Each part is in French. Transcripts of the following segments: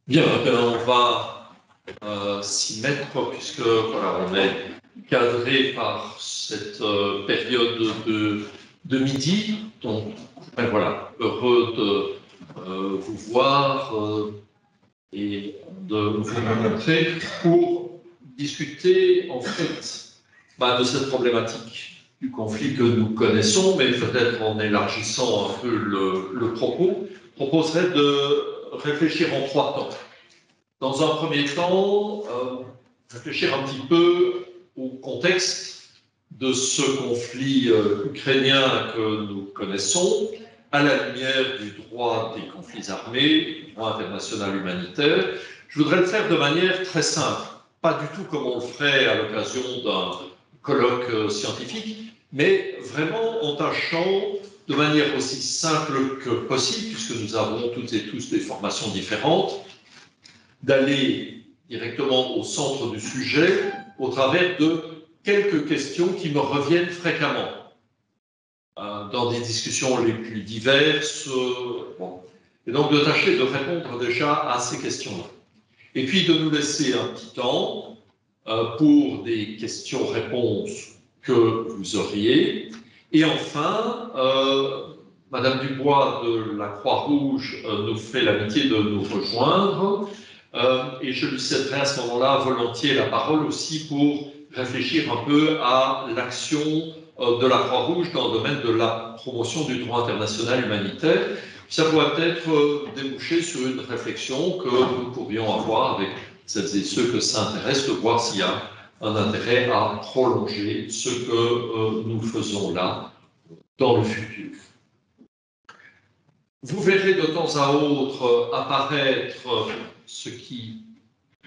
Bien, on va s'y mettre puisque voilà, on est cadré par cette période de midi. Donc, voilà, heureux de vous voir et de vous rencontrer pour discuter en fait de cette problématique du conflit que nous connaissons, mais peut-être en élargissant un peu le propos, proposerait de réfléchir en trois temps. Dans un premier temps, réfléchir un petit peu au contexte de ce conflit ukrainien que nous connaissons, à la lumière du droit des conflits armés, du droit international humanitaire. Je voudrais le faire de manière très simple, pas du tout comme on le ferait à l'occasion d'un colloque scientifique, mais vraiment en tâchant de manière aussi simple que possible, puisque nous avons toutes et tous des formations différentes, d'aller directement au centre du sujet au travers de quelques questions qui me reviennent fréquemment dans des discussions les plus diverses. Bon. Et donc de tâcher de répondre déjà à ces questions-là. Et puis de nous laisser un petit temps pour des questions-réponses que vous auriez. Et enfin, Madame Dubois de la Croix-Rouge nous fait l'amitié de nous rejoindre. Et je lui céderai à ce moment-là volontiers la parole aussi pour réfléchir un peu à l'action de la Croix-Rouge dans le domaine de la promotion du droit international humanitaire. Ça pourrait peut-être déboucher sur une réflexion que nous pourrions avoir avec celles et ceux que ça intéresse, de voir s'il y a un intérêt à prolonger ce que nous faisons là dans le futur. Vous verrez de temps à autre apparaître ce qui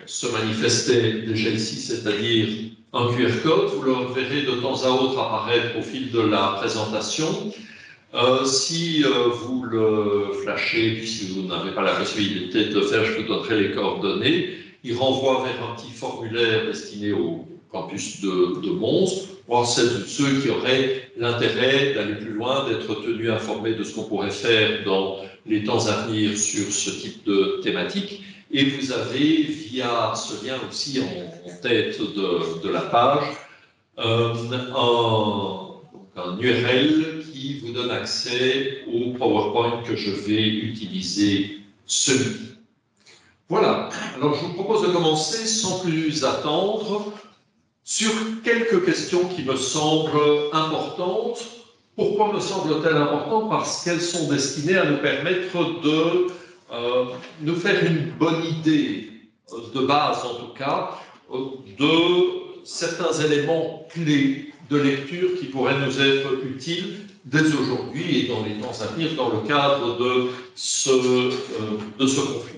se manifestait déjà ici, c'est-à-dire un QR code. Vous le verrez de temps à autre apparaître au fil de la présentation. Si vous le flashez, puis si vous n'avez pas la possibilité de le faire, je vous donnerai les coordonnées. Il renvoie vers un petit formulaire destiné au campus de Mons, pour celles ou ceux qui auraient l'intérêt d'aller plus loin, d'être tenus informés de ce qu'on pourrait faire dans les temps à venir sur ce type de thématique. Et vous avez, via ce lien aussi en tête de la page, un URL qui vous donne accès au PowerPoint que je vais utiliser ce midi. Voilà, alors je vous propose de commencer sans plus attendre sur quelques questions qui me semblent importantes. Pourquoi me semblent-elles importantes? Parce qu'elles sont destinées à nous permettre de nous faire une bonne idée, de base en tout cas, de certains éléments clés de lecture qui pourraient nous être utiles dès aujourd'hui et dans les temps à venir dans le cadre de ce conflit.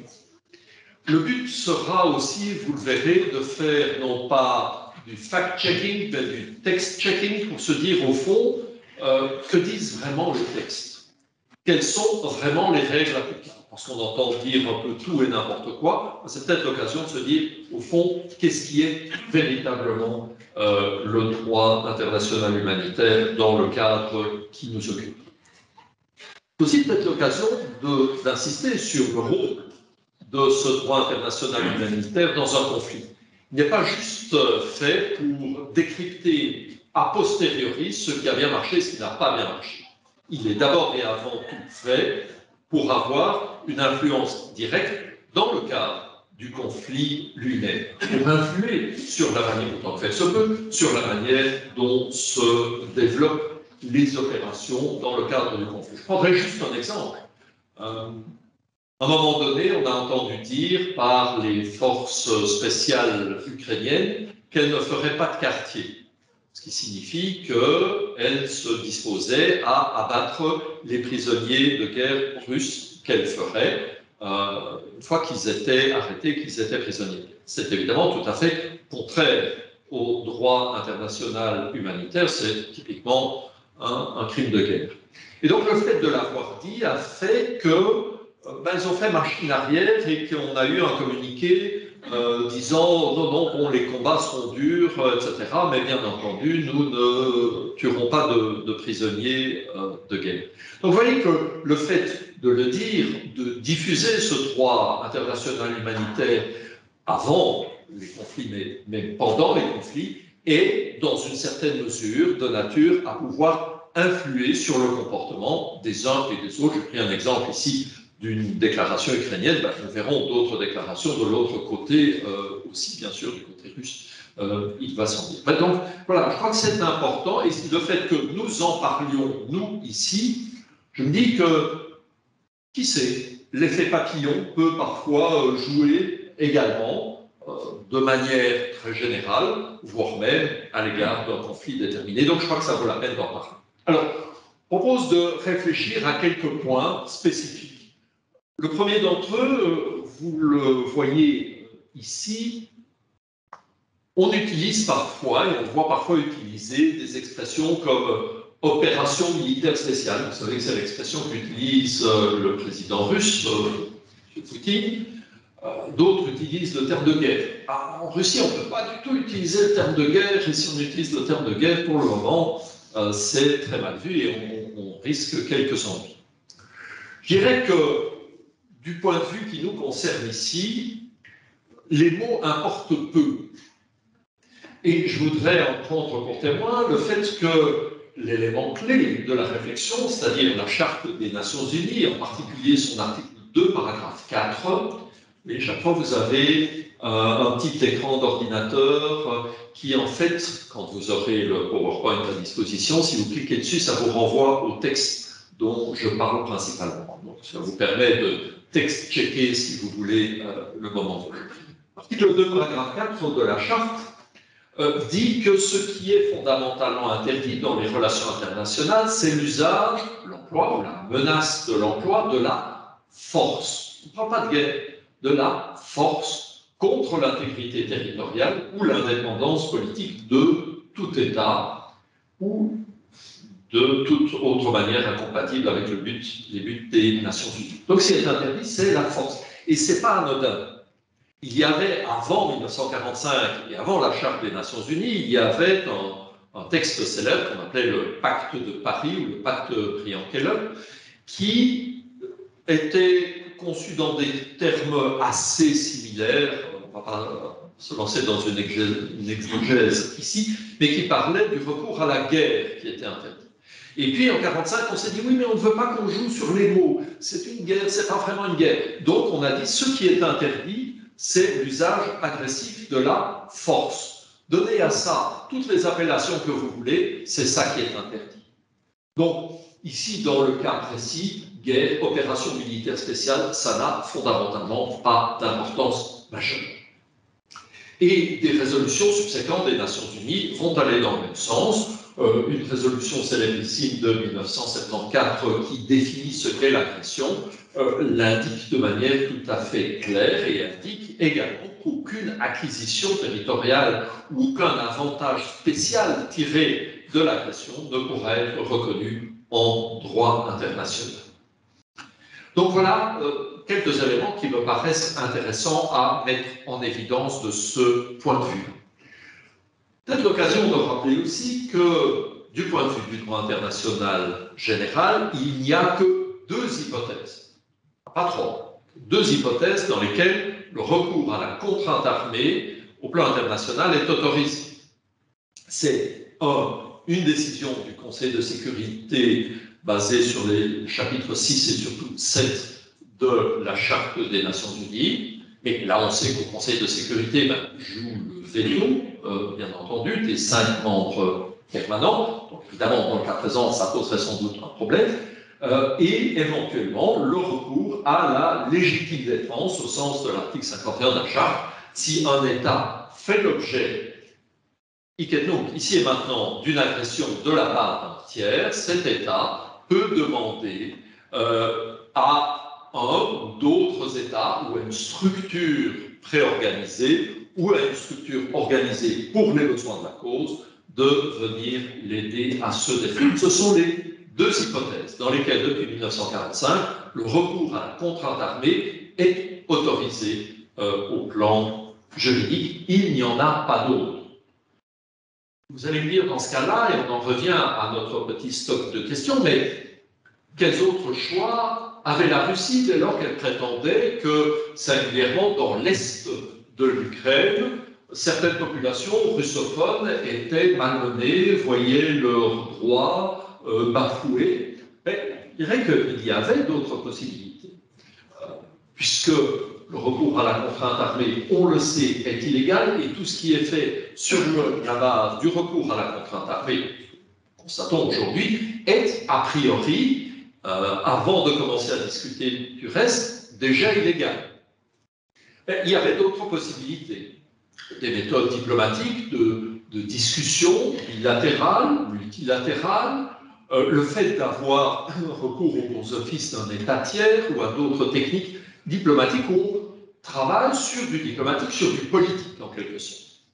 Le but sera aussi, vous le verrez, de faire non pas du fact-checking, mais du text-checking pour se dire au fond que disent vraiment les textes. Quelles sont vraiment les règles applicables? Parce qu'on entend dire un peu tout et n'importe quoi, c'est peut-être l'occasion de se dire, au fond, qu'est-ce qui est véritablement le droit international humanitaire dans le cadre qui nous occupe. C'est aussi peut-être l'occasion d'insister sur le rôle de ce droit international humanitaire dans un conflit. Il n'est pas juste fait pour décrypter a posteriori ce qui a bien marché et ce qui n'a pas bien marché. Il est d'abord et avant tout fait pour avoir une influence directe dans le cadre du conflit lui-même, pour influer sur la manière dont on fait se peut, sur la manière dont se développent les opérations dans le cadre du conflit. Je prendrai juste un exemple. À un moment donné, on a entendu dire par les forces spéciales ukrainiennes qu'elles ne feraient pas de quartier, ce qui signifie qu'elles se disposaient à abattre les prisonniers de guerre russes qu'elles feraient une fois qu'ils étaient arrêtés, qu'ils étaient prisonniers. C'est évidemment tout à fait contraire au droit international humanitaire, c'est typiquement un crime de guerre. Et donc le fait de l'avoir dit a fait que ils ont fait machine arrière et qu'on a eu un communiqué disant non, non, bon, les combats seront durs, etc. Mais bien entendu, nous ne tuerons pas de prisonniers de guerre. Donc vous voyez que le fait de le dire, de diffuser ce droit international humanitaire avant les conflits, mais pendant les conflits, est dans une certaine mesure de nature à pouvoir influer sur le comportement des uns et des autres. J'ai pris un exemple ici d'une déclaration ukrainienne, nous verrons d'autres déclarations de l'autre côté aussi, bien sûr, du côté russe, il va s'en dire. Donc voilà, je crois que c'est important, et le fait que nous en parlions, nous, ici, je me dis que, qui sait, l'effet papillon peut parfois jouer également de manière très générale, voire même à l'égard d'un conflit déterminé. Donc je crois que ça vaut la peine d'en parler. Alors, je propose de réfléchir à quelques points spécifiques. Le premier d'entre eux, vous le voyez ici, on utilise parfois, et on voit parfois utiliser des expressions comme opération militaire spéciale. Vous savez que c'est l'expression qu'utilise le président russe, M. Poutine. D'autres utilisent le terme de guerre. En Russie, on ne peut pas du tout utiliser le terme de guerre, et si on utilise le terme de guerre, pour le moment, c'est très mal vu et on risque quelques ennuis. Je dirais que, du point de vue qui nous concerne ici, les mots importent peu. Et je voudrais en prendre pour témoin le fait que l'élément clé de la réflexion, c'est-à-dire la Charte des Nations Unies, en particulier son article 2, paragraphe 4, et chaque fois vous avez un petit écran d'ordinateur qui, en fait, quand vous aurez le PowerPoint à disposition, si vous cliquez dessus, ça vous renvoie au texte dont je parle principalement. Donc, ça vous permet de texte-checker, si vous voulez, le moment venu. L'article 2, paragraphe 4 de la Charte dit que ce qui est fondamentalement interdit dans les relations internationales, c'est l'usage, l'emploi ou la menace de l'emploi de la force. On ne parle pas de guerre, de la force contre l'intégrité territoriale ou l'indépendance politique de tout État ou de toute autre manière incompatible avec les buts des Nations Unies. Donc ce qui est interdit, c'est la force. Et ce n'est pas anodin. Il y avait, avant 1945 et avant la Charte des Nations Unies, il y avait un texte célèbre qu'on appelait le Pacte de Paris ou le Pacte Briand-Kellogg, qui était conçu dans des termes assez similaires. On ne va pas se lancer dans une exégèse ici, mais qui parlait du recours à la guerre qui était interdit. Et puis en 1945, on s'est dit oui, mais on ne veut pas qu'on joue sur les mots. C'est une guerre, c'est pas vraiment une guerre. Donc on a dit ce qui est interdit, c'est l'usage agressif de la force. Donnez à ça toutes les appellations que vous voulez, c'est ça qui est interdit. Donc, ici, dans le cas précis, guerre, opération militaire spéciale, ça n'a fondamentalement pas d'importance majeure. Et des résolutions subséquentes des Nations Unies vont aller dans le même sens. Une résolution célébrissime de 1974 qui définit ce qu'est l'agression l'indique de manière tout à fait claire et indique également qu'aucune acquisition territoriale ou aucun avantage spécial tiré de l'agression ne pourra être reconnu en droit international. Donc voilà quelques éléments qui me paraissent intéressants à mettre en évidence de ce point de vue. Peut-être l'occasion de rappeler aussi que, du point de vue du droit international général, il n'y a que deux hypothèses, pas trois, deux hypothèses dans lesquelles le recours à la contrainte armée au plan international est autorisé. C'est une décision du Conseil de sécurité basée sur les chapitres 6 et surtout 7 de la Charte des Nations Unies. Et là, on sait qu'au Conseil de sécurité joue le veto, bien entendu, des 5 membres permanents. Donc, évidemment, dans le cas présent, ça poserait sans doute un problème. Et éventuellement, le recours à la légitime défense, au sens de l'article 51 de la Charte, si un État fait l'objet, ici et maintenant, d'une agression de la part d'un tiers, cet État peut demander à un ou d'autres États ou à une structure préorganisée ou à une structure organisée pour les besoins de la cause de venir l'aider à se défendre. Ce sont les deux hypothèses dans lesquelles, depuis 1945, le recours à la contrainte armée est autorisé au plan juridique, il n'y en a pas d'autre. Vous allez me dire dans ce cas-là, et on en revient à notre petit stock de questions, mais quels autres choix avait la Russie dès lors qu'elle prétendait que, singulièrement dans l'est de l'Ukraine, certaines populations russophones étaient malmenées, voyaient leurs droits bafoués? Mais je dirais qu'il y avait d'autres possibilités, puisque le recours à la contrainte armée, on le sait, est illégal, et tout ce qui est fait sur la base du recours à la contrainte armée, constatons aujourd'hui, est a priori, avant de commencer à discuter du reste, déjà illégal. Mais il y avait d'autres possibilités, des méthodes diplomatiques de discussion bilatérale, multilatérale, le fait d'avoir recours aux offices d'un État tiers ou à d'autres techniques diplomatiques où on travaille sur du diplomatique, sur du politique en quelque sorte.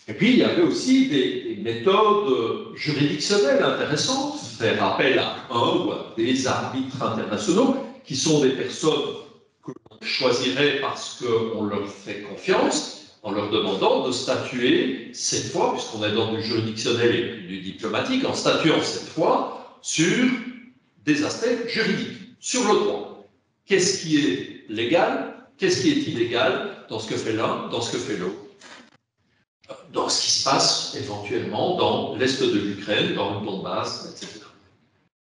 Et puis il y avait aussi des méthodes juridictionnelles intéressantes, faire appel à un ou à des arbitres internationaux qui sont des personnes que l'on choisirait parce qu'on leur fait confiance, en leur demandant de statuer cette fois, puisqu'on est dans du juridictionnel et du diplomatique, en statuant cette fois sur des aspects juridiques, sur le droit. Qu'est-ce qui est légal, qu'est-ce qui est illégal dans ce que fait l'un, dans ce que fait l'autre, dans ce qui se passe éventuellement dans l'est de l'Ukraine, dans le Donbass, etc.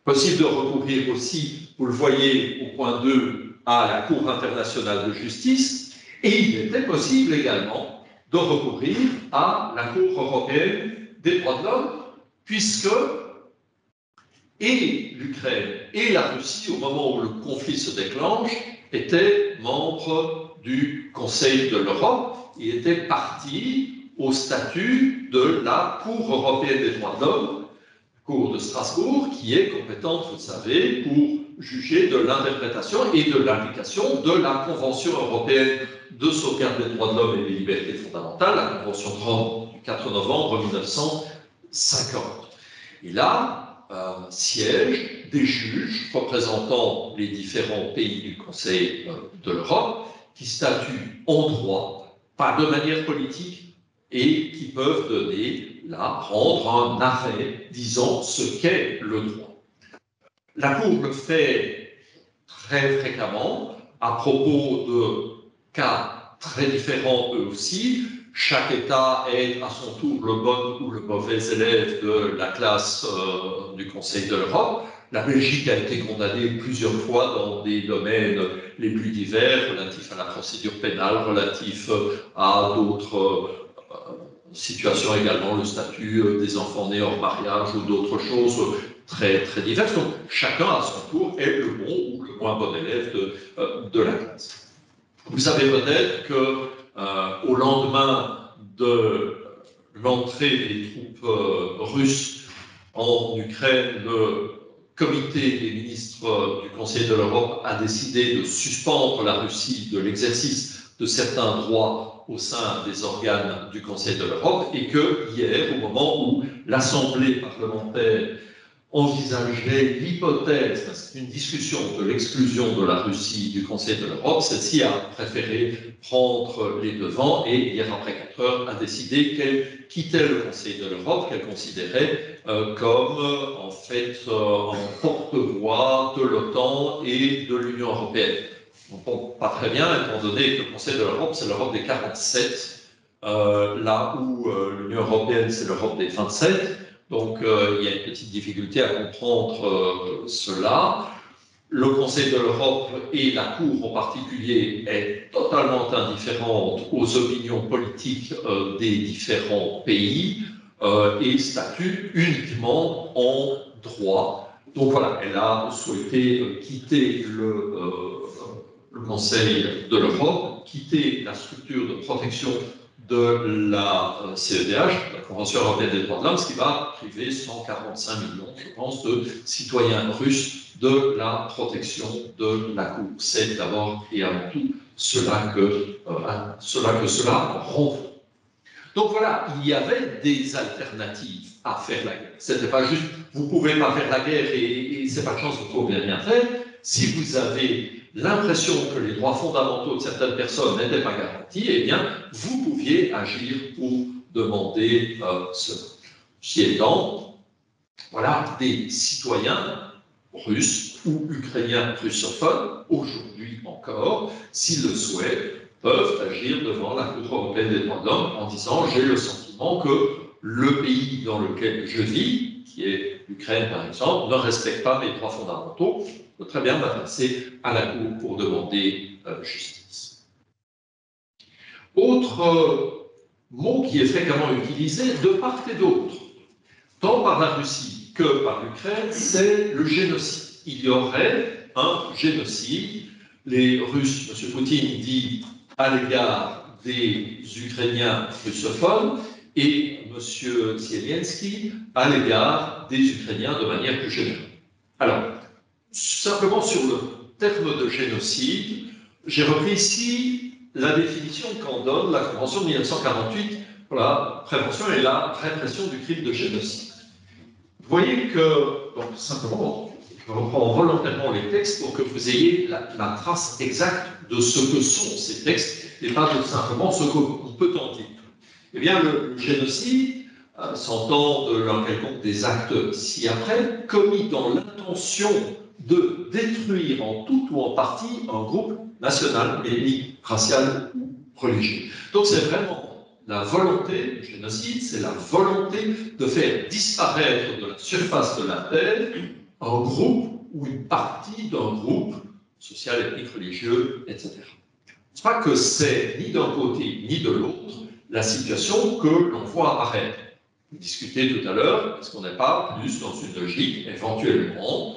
Possible de recourir aussi, vous le voyez au point 2, à la Cour internationale de justice, et il était possible également de recourir à la Cour européenne des droits de l'homme, puisque et l'Ukraine et la Russie, au moment où le conflit se déclenche, étaient membres du Conseil de l'Europe et étaient partis au statut de la Cour européenne des droits de l'homme, Cour de Strasbourg, qui est compétente, vous le savez, pour juger de l'interprétation et de l'application de la Convention européenne de sauvegarde des droits de l'homme et des libertés fondamentales, la Convention de Rome du 4 novembre 1950. Et là, siègent des juges représentant les différents pays du Conseil de l'Europe qui statuent en droit, pas de manière politique, et qui peuvent donner, là, rendre un arrêt disant ce qu'est le droit. La Cour le fait très fréquemment à propos de cas très différents eux aussi. Chaque État est à son tour le bon ou le mauvais élève de la classe du Conseil de l'Europe. La Belgique a été condamnée plusieurs fois dans des domaines les plus divers, relatifs à la procédure pénale, relatifs à d'autres situations également, le statut des enfants nés hors mariage ou d'autres choses très, très diverses. Donc chacun à son tour est le bon ou le moins bon élève de la classe. Vous savez peut-être que au lendemain de l'entrée des troupes russes en Ukraine, le comité des ministres du Conseil de l'Europe a décidé de suspendre la Russie de l'exercice de certains droits au sein des organes du Conseil de l'Europe et que hier, au moment où l'Assemblée parlementaire envisageait l'hypothèse, c'est une discussion de l'exclusion de la Russie du Conseil de l'Europe, celle-ci a préféré prendre les devants et hier après 4 heures a décidé qu'elle quittait le Conseil de l'Europe, qu'elle considérait comme en fait en porte-voix de l'OTAN et de l'Union européenne. Donc, pas très bien, étant donné que le Conseil de l'Europe, c'est l'Europe des 47, là où l'Union européenne, c'est l'Europe des 27. Donc, il y a une petite difficulté à comprendre cela. Le Conseil de l'Europe et la Cour en particulier est totalement indifférente aux opinions politiques des différents pays et statue uniquement en droit. Donc voilà, elle a souhaité quitter le Conseil de l'Europe, quitter la structure de protection de la CEDH, la Convention européenne des droits de l'homme, ce qui va priver 145 millions, je pense, de citoyens russes de la protection de la Cour. C'est d'abord et avant tout cela que cela renvoie. Donc voilà, il y avait des alternatives à faire la guerre. C'était pas juste, vous pouvez pas faire la guerre et c'est pas de chance, vous pouvez rien faire. Si vous avez l'impression que les droits fondamentaux de certaines personnes n'étaient pas garantis, eh bien, vous pouviez agir pour demander cela. Ceci étant, voilà, des citoyens russes ou ukrainiens russophones, aujourd'hui encore, s'ils le souhaitent, peuvent agir devant la Cour européenne des droits de l'homme en disant « j'ai le sentiment que le pays dans lequel je vis, qui est l'Ukraine par exemple, ne respecte pas mes droits fondamentaux, je peux très bien m'adresser à la Cour pour demander justice. » Autre mot qui est fréquemment utilisé de part et d'autre, tant par la Russie que par l'Ukraine, c'est le génocide. Il y aurait un génocide. Les Russes, M. Poutine dit à l'égard des Ukrainiens russophones et M. Zelensky à l'égard des Ukrainiens de manière plus générale. Alors, simplement sur le terme de génocide, j'ai repris ici la définition qu'en donne la Convention de 1948 pour la prévention et la répression du crime de génocide. Vous voyez que, donc simplement, je reprends volontairement les textes pour que vous ayez la trace exacte de ce que sont ces textes et pas de simplement ce qu'on peut en dire. Eh bien, le génocide s'entend de l'un quelconque des actes ci-après commis dans l'intention de détruire en tout ou en partie un groupe national, ethnique, racial ou religieux. Donc c'est vraiment la volonté, le génocide, c'est la volonté de faire disparaître de la surface de la Terre un groupe ou une partie d'un groupe social, ethnique, religieux, etc. Ce n'est pas que c'est ni d'un côté ni de l'autre la situation que l'on voit apparaître. Vous discutez tout à l'heure, est-ce qu'on n'est pas plus dans une logique éventuellement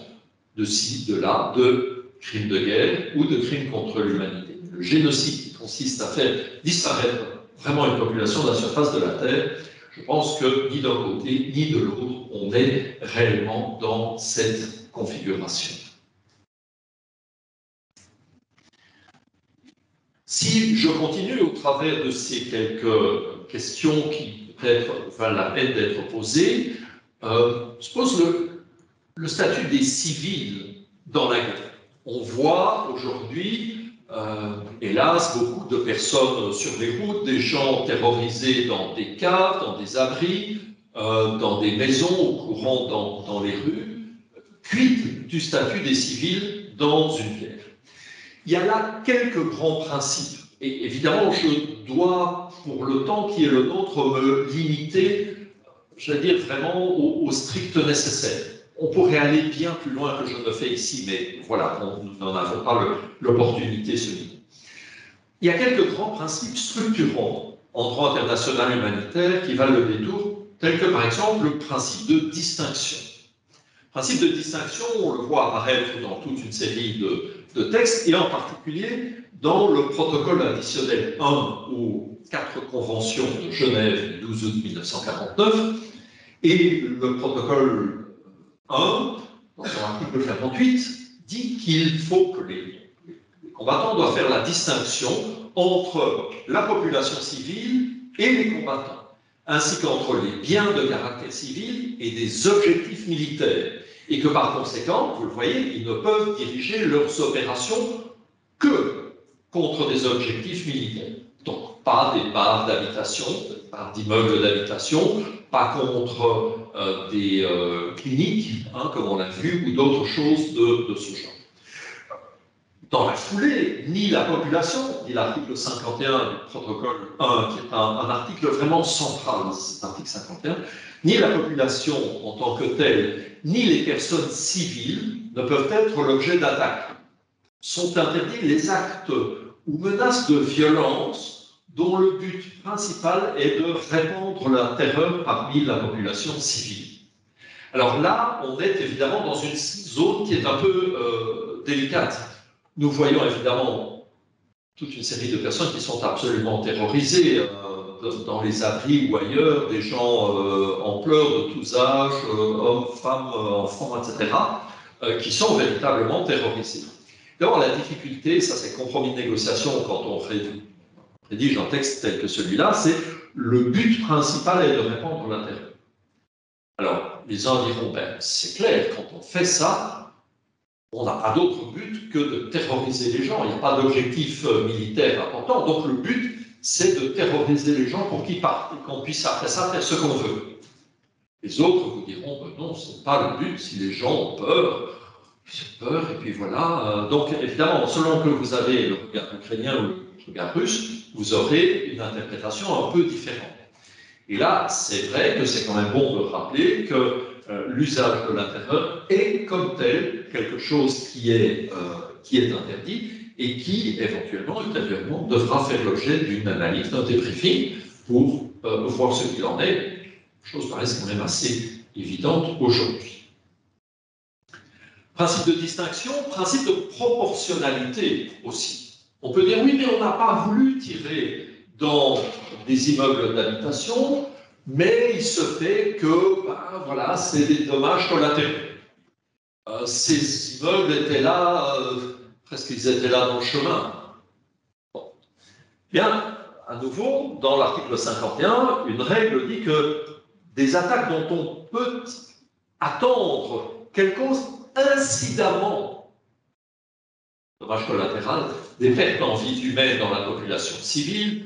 de ci, de là, de crimes de guerre ou de crimes contre l'humanité. Le génocide qui consiste à faire disparaître vraiment une population de la surface de la Terre, je pense que ni d'un côté ni de l'autre, on est réellement dans cette configuration. Si je continue au travers de ces quelques questions qui peut-être valent la peine d'être posées, se pose le statut des civils dans la guerre. On voit aujourd'hui, hélas, beaucoup de personnes sur les routes, des gens terrorisés dans des caves, dans des abris, dans des maisons, au courant dans les rues. Quid du statut des civils dans une guerre? Il y a là quelques grands principes. Et évidemment, je dois, pour le temps qui est le nôtre, me limiter, je vais dire, vraiment au strict nécessaire. On pourrait aller bien plus loin que je ne le fais ici, mais voilà, nous n'en avons pas l'opportunité ce midi. Il y a quelques grands principes structurants en droit international humanitaire qui valent le détour, tels que par exemple le principe de distinction. Le principe de distinction, on le voit apparaître dans toute une série de textes, et en particulier dans le protocole additionnel 1 aux 4 conventions de Genève du 12 août 1949, et le protocole 1, dans son article 48, dit qu'il faut que les combattants doivent faire la distinction entre la population civile et les combattants, ainsi qu'entre les biens de caractère civil et des objectifs militaires, et que par conséquent, vous le voyez, ils ne peuvent diriger leurs opérations que contre des objectifs militaires. Donc, pas des parts d'habitation, des parts d'immeubles d'habitation, pas contre des cliniques, hein, comme on l'a vu, ou d'autres choses de ce genre. Dans la foulée, ni la population, ni l'article 51 du protocole 1, qui est un article vraiment central, cet article 51, ni la population en tant que telle, ni les personnes civiles ne peuvent être l'objet d'attaques. Sont interdits les actes ou menaces de violence dont le but principal est de répandre la terreur parmi la population civile. Alors là, on est évidemment dans une zone qui est un peu délicate. Nous voyons évidemment toute une série de personnes qui sont absolument terrorisées dans les abris ou ailleurs, des gens en pleurs de tous âges, hommes, femmes, enfants, etc., qui sont véritablement terrorisés. D'abord, la difficulté, ça c'est compromis de négociation quand on rédige un texte tel que celui-là, c'est le but principal est de répandre la terreur. Alors, les uns diront, ben, c'est clair, quand on fait ça, on n'a pas d'autre but que de terroriser les gens. Il n'y a pas d'objectif militaire important. Donc le but, c'est de terroriser les gens pour qu'ils partent et qu'on puisse après ça faire ce qu'on veut. Les autres vous diront, non, ce n'est pas le but. Si les gens ont peur, ils ont peur, et puis voilà. Donc évidemment, selon que vous avez le regard ukrainien ou le regard russe, vous aurez une interprétation un peu différente. Et là, c'est vrai que c'est quand même bon de rappeler que l'usage de la terreur est comme tel quelque chose qui est interdit et qui, éventuellement, ultérieurement, devra faire l'objet d'une analyse, d'un débriefing pour voir ce qu'il en est. Les choses paraissent quand même assez évidentes aujourd'hui. Principe de distinction, principe de proportionnalité aussi. On peut dire, oui, mais on n'a pas voulu tirer dans des immeubles d'habitation, mais il se fait que, voilà, c'est des dommages collatéraux. Ces immeubles étaient là, presque ils étaient là dans le chemin. Bon. Bien, à nouveau, dans l'article 51, une règle dit que des attaques dont on peut attendre qu'elles causent incidemment dommages collatéraux, des pertes en vie humaine dans la population civile,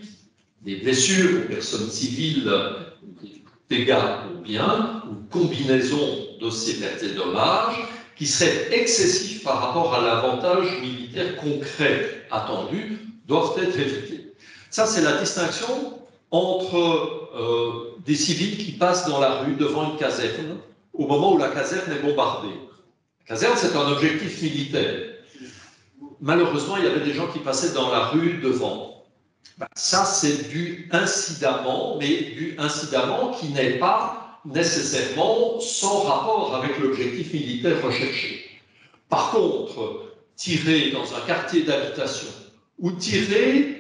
des blessures aux personnes civiles, des dégâts aux biens, ou combinaison de ces pertes et dommages, qui seraient excessifs par rapport à l'avantage militaire concret attendu, doivent être évités. Ça, c'est la distinction entre des civils qui passent dans la rue devant une caserne au moment où la caserne est bombardée. La caserne, c'est un objectif militaire. Malheureusement, il y avait des gens qui passaient dans la rue devant. Ça, c'est du incidemment, mais du incidemment qui n'est pas nécessairement sans rapport avec l'objectif militaire recherché. Par contre, tirer dans un quartier d'habitation ou tirer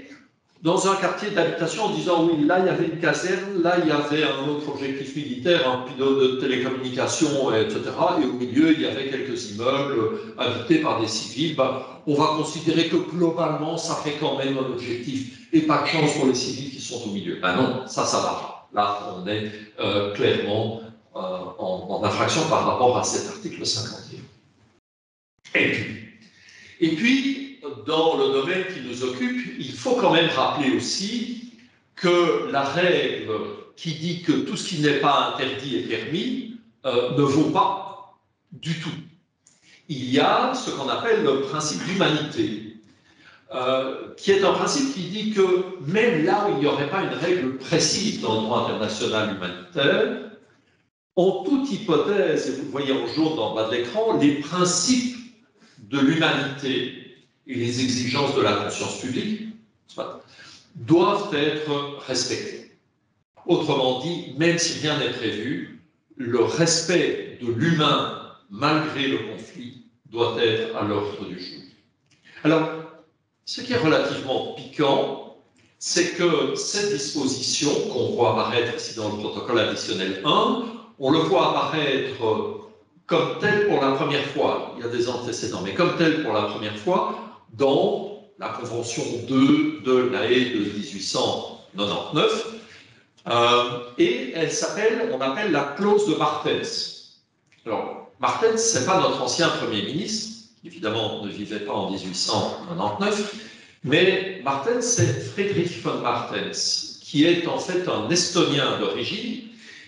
dans un quartier d'habitation en disant oui, là il y avait une caserne, là il y avait un autre objectif militaire, un pilote de télécommunications, etc. Et au milieu il y avait quelques immeubles habités par des civils. On va considérer que globalement ça fait quand même un objectif et pas de chance pour les civils qui sont au milieu. Non, ça va pas. Là on est clairement en infraction par rapport à cet article 51. Et puis, dans le domaine qui nous occupe, il faut quand même rappeler aussi que la règle qui dit que tout ce qui n'est pas interdit est permis ne vaut pas du tout. Il y a ce qu'on appelle le principe d'humanité, qui est un principe qui dit que même là où il n'y aurait pas une règle précise dans le droit international humanitaire, en toute hypothèse, et vous le voyez en jaune dans le bas de l'écran, les principes de l'humanité et les exigences de la conscience publique doivent être respectées. Autrement dit, même si rien n'est prévu, le respect de l'humain, malgré le conflit, doit être à l'ordre du jour. Alors, ce qui est relativement piquant, c'est que cette disposition qu'on voit apparaître ici dans le protocole additionnel 1, on le voit apparaître comme tel pour la première fois, il y a des antécédents, mais comme tel pour la première fois dans la Convention 2 de La Haye de 1899, et elle s'appelle, on appelle la clause de Martens. Alors, Martens, ce n'est pas notre ancien Premier ministre, qui évidemment ne vivait pas en 1899, mais Martens, c'est Friedrich von Martens, qui est en fait un Estonien d'origine,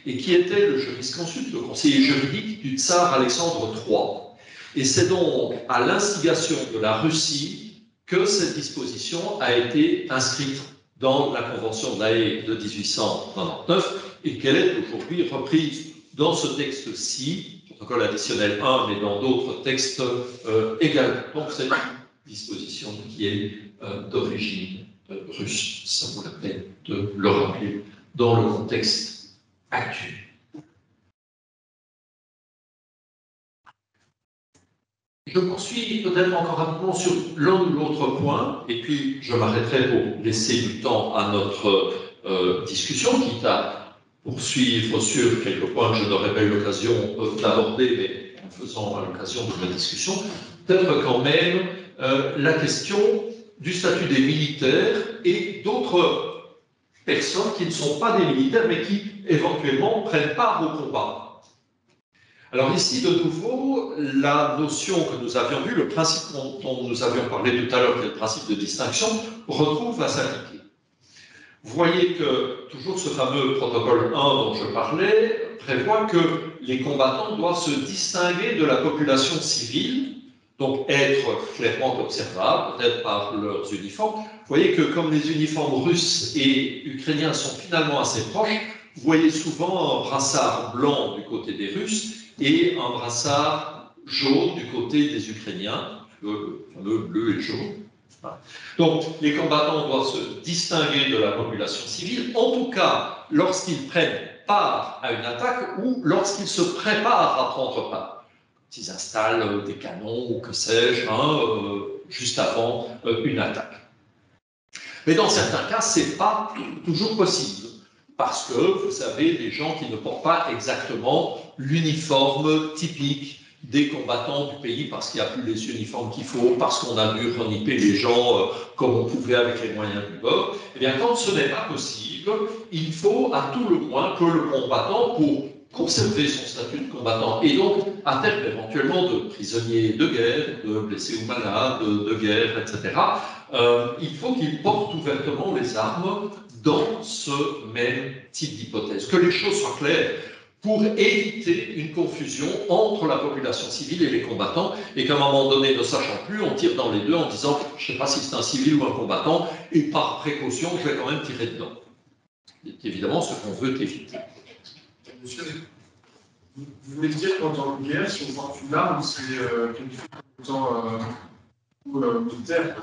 et qui était le jurisconsulte, le conseiller juridique du tsar Alexandre III. Et c'est donc à l'instigation de la Russie que cette disposition a été inscrite dans la Convention de La Haye de 1899 et qu'elle est aujourd'hui reprise dans ce texte-ci, protocole additionnel 1, mais dans d'autres textes également. Donc c'est une disposition qui est d'origine russe. Ça vaut la peine de le rappeler dans le contexte actuel. Je poursuis peut-être encore rapidement sur l'un ou l'autre point, et puis je m'arrêterai pour laisser du temps à notre discussion, quitte à poursuivre sur quelques points que je n'aurai pas eu l'occasion d'aborder, mais en faisant à l'occasion de la discussion. Peut-être quand même la question du statut des militaires et d'autres personnes qui ne sont pas des militaires, mais qui éventuellement prennent part au combat. Alors ici, de nouveau, la notion que nous avions vue, le principe dont nous avions parlé tout à l'heure, qui est le principe de distinction, retrouve à s'appliquer. Vous voyez que toujours ce fameux protocole 1 dont je parlais prévoit que les combattants doivent se distinguer de la population civile, donc être clairement observables, peut-être par leurs uniformes. Vous voyez que comme les uniformes russes et ukrainiens sont finalement assez proches, vous voyez souvent un brassard blanc du côté des Russes et un brassard jaune du côté des Ukrainiens, le fameux bleu et jaune. Donc, les combattants doivent se distinguer de la population civile, en tout cas lorsqu'ils prennent part à une attaque ou lorsqu'ils se préparent à prendre part. Ils installent des canons ou que sais-je, juste avant une attaque. Mais dans certains cas, ce n'est pas toujours possible, parce que, vous savez, des gens qui ne portent pas exactement l'uniforme typique des combattants du pays, parce qu'il n'y a plus les uniformes qu'il faut, parce qu'on a dû reniper les gens comme on pouvait avec les moyens du bord, eh bien, quand ce n'est pas possible, il faut à tout le moins que le combattant, pour conserver son statut de combattant, et donc, à terme éventuellement de prisonnier de guerre, de blessé ou malade, de guerre, etc., il faut qu'il porte ouvertement les armes dans ce même type d'hypothèse. Que les choses soient claires, pour éviter une confusion entre la population civile et les combattants, et qu'à un moment donné, ne sachant plus, on tire dans les deux en disant « je ne sais pas si c'est un civil ou un combattant, et par précaution, je vais quand même tirer dedans ». C'est évidemment ce qu'on veut éviter. Monsieur, vous voulez dire qu'en temps de guerre, si on porte une arme, c'est quelque chose militaire?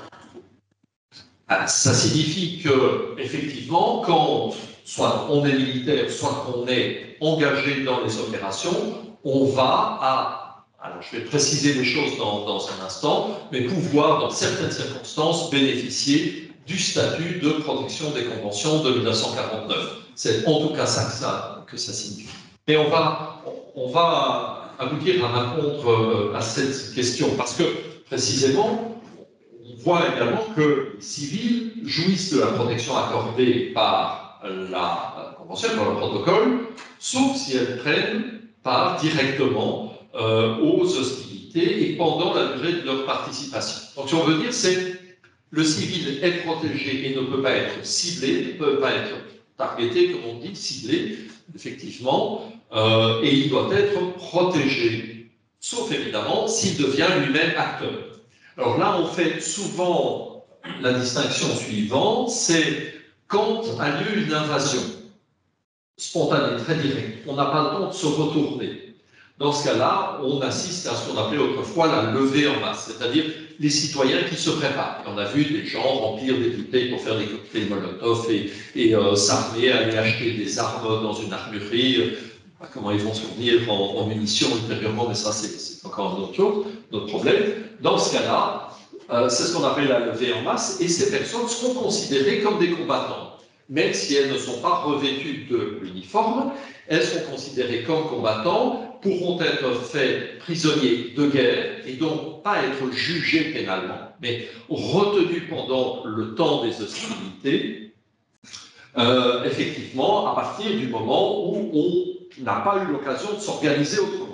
Ça signifie que, effectivement, quand soit on est militaire, soit qu'on est engagé dans les opérations, on va alors je vais préciser les choses dans un instant, mais pouvoir, dans certaines circonstances, bénéficier du statut de protection des conventions de 1949. C'est en tout cas ça que ça signifie. Et on va aboutir à répondre à cette question, parce que, précisément, on voit également que les civils jouissent de la protection accordée par la Convention, par le protocole, sauf si elles prennent part directement aux hostilités et pendant la durée de leur participation. Donc, ce qu'on veut dire, c'est le civil est protégé et ne peut pas être ciblé, ne peut pas être targeté, comme on dit, ciblé, effectivement, et il doit être protégé, sauf évidemment s'il devient lui-même acteur. Alors là, on fait souvent la distinction suivante, c'est quand a lieu une invasion spontanée, très directe, on n'a pas le temps de se retourner. Dans ce cas-là, on assiste à ce qu'on appelait autrefois la levée en masse, c'est-à-dire les citoyens qui se préparent. Et on a vu des gens remplir des bouteilles pour faire des cocktails Molotov et s'armer, aller acheter des armes dans une armurerie. Comment ils vont se fournir en munitions ultérieurement, mais ça, c'est encore une autre chose, notre problème. Dans ce cas-là, c'est ce qu'on appelle la levée en masse, et ces personnes seront considérées comme des combattants. Même si elles ne sont pas revêtues de l'uniforme, elles sont considérées comme combattants, pourront être faits prisonniers de guerre, et donc pas être jugés pénalement, mais retenus pendant le temps des hostilités, effectivement, à partir du moment où on n'a pas eu l'occasion de s'organiser autrement.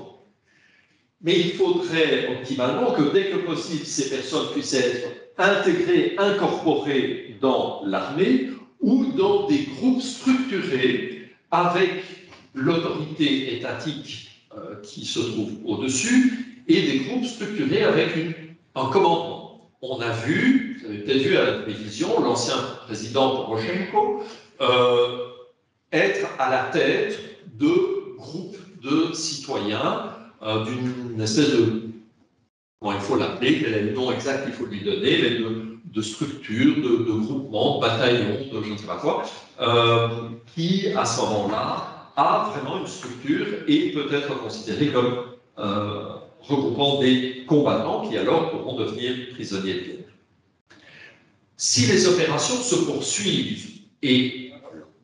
Mais il faudrait optimalement que dès que possible, ces personnes puissent être intégrées, incorporées dans l'armée ou dans des groupes structurés avec l'autorité étatique qui se trouve au-dessus et des groupes structurés avec un commandement. On a vu, vous avez peut-être vu à la télévision, l'ancien président Poroshenko être à la tête de groupes de citoyens d'une espèce de, comment il faut l'appeler, quel est le nom exact qu'il faut lui donner, mais de structures, de groupements, de bataillons, de je ne sais pas quoi, qui, à ce moment-là, a vraiment une structure et peut être considéré comme regroupant des combattants qui alors pourront devenir prisonniers de guerre. Si les opérations se poursuivent et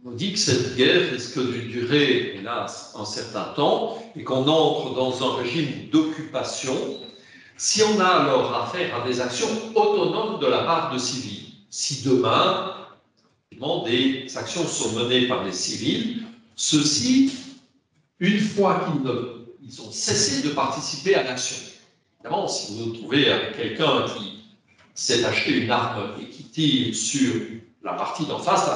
on dit que cette guerre risque de durer, hélas, un certain temps et qu'on entre dans un régime d'occupation, si on a alors affaire à des actions autonomes de la part de civils, si demain, des actions sont menées par les civils, ceux-ci, une fois ils ont cessé de participer à l'action. Évidemment, si vous vous trouvez avec quelqu'un qui s'est acheté une arme et qui tire sur la partie d'en face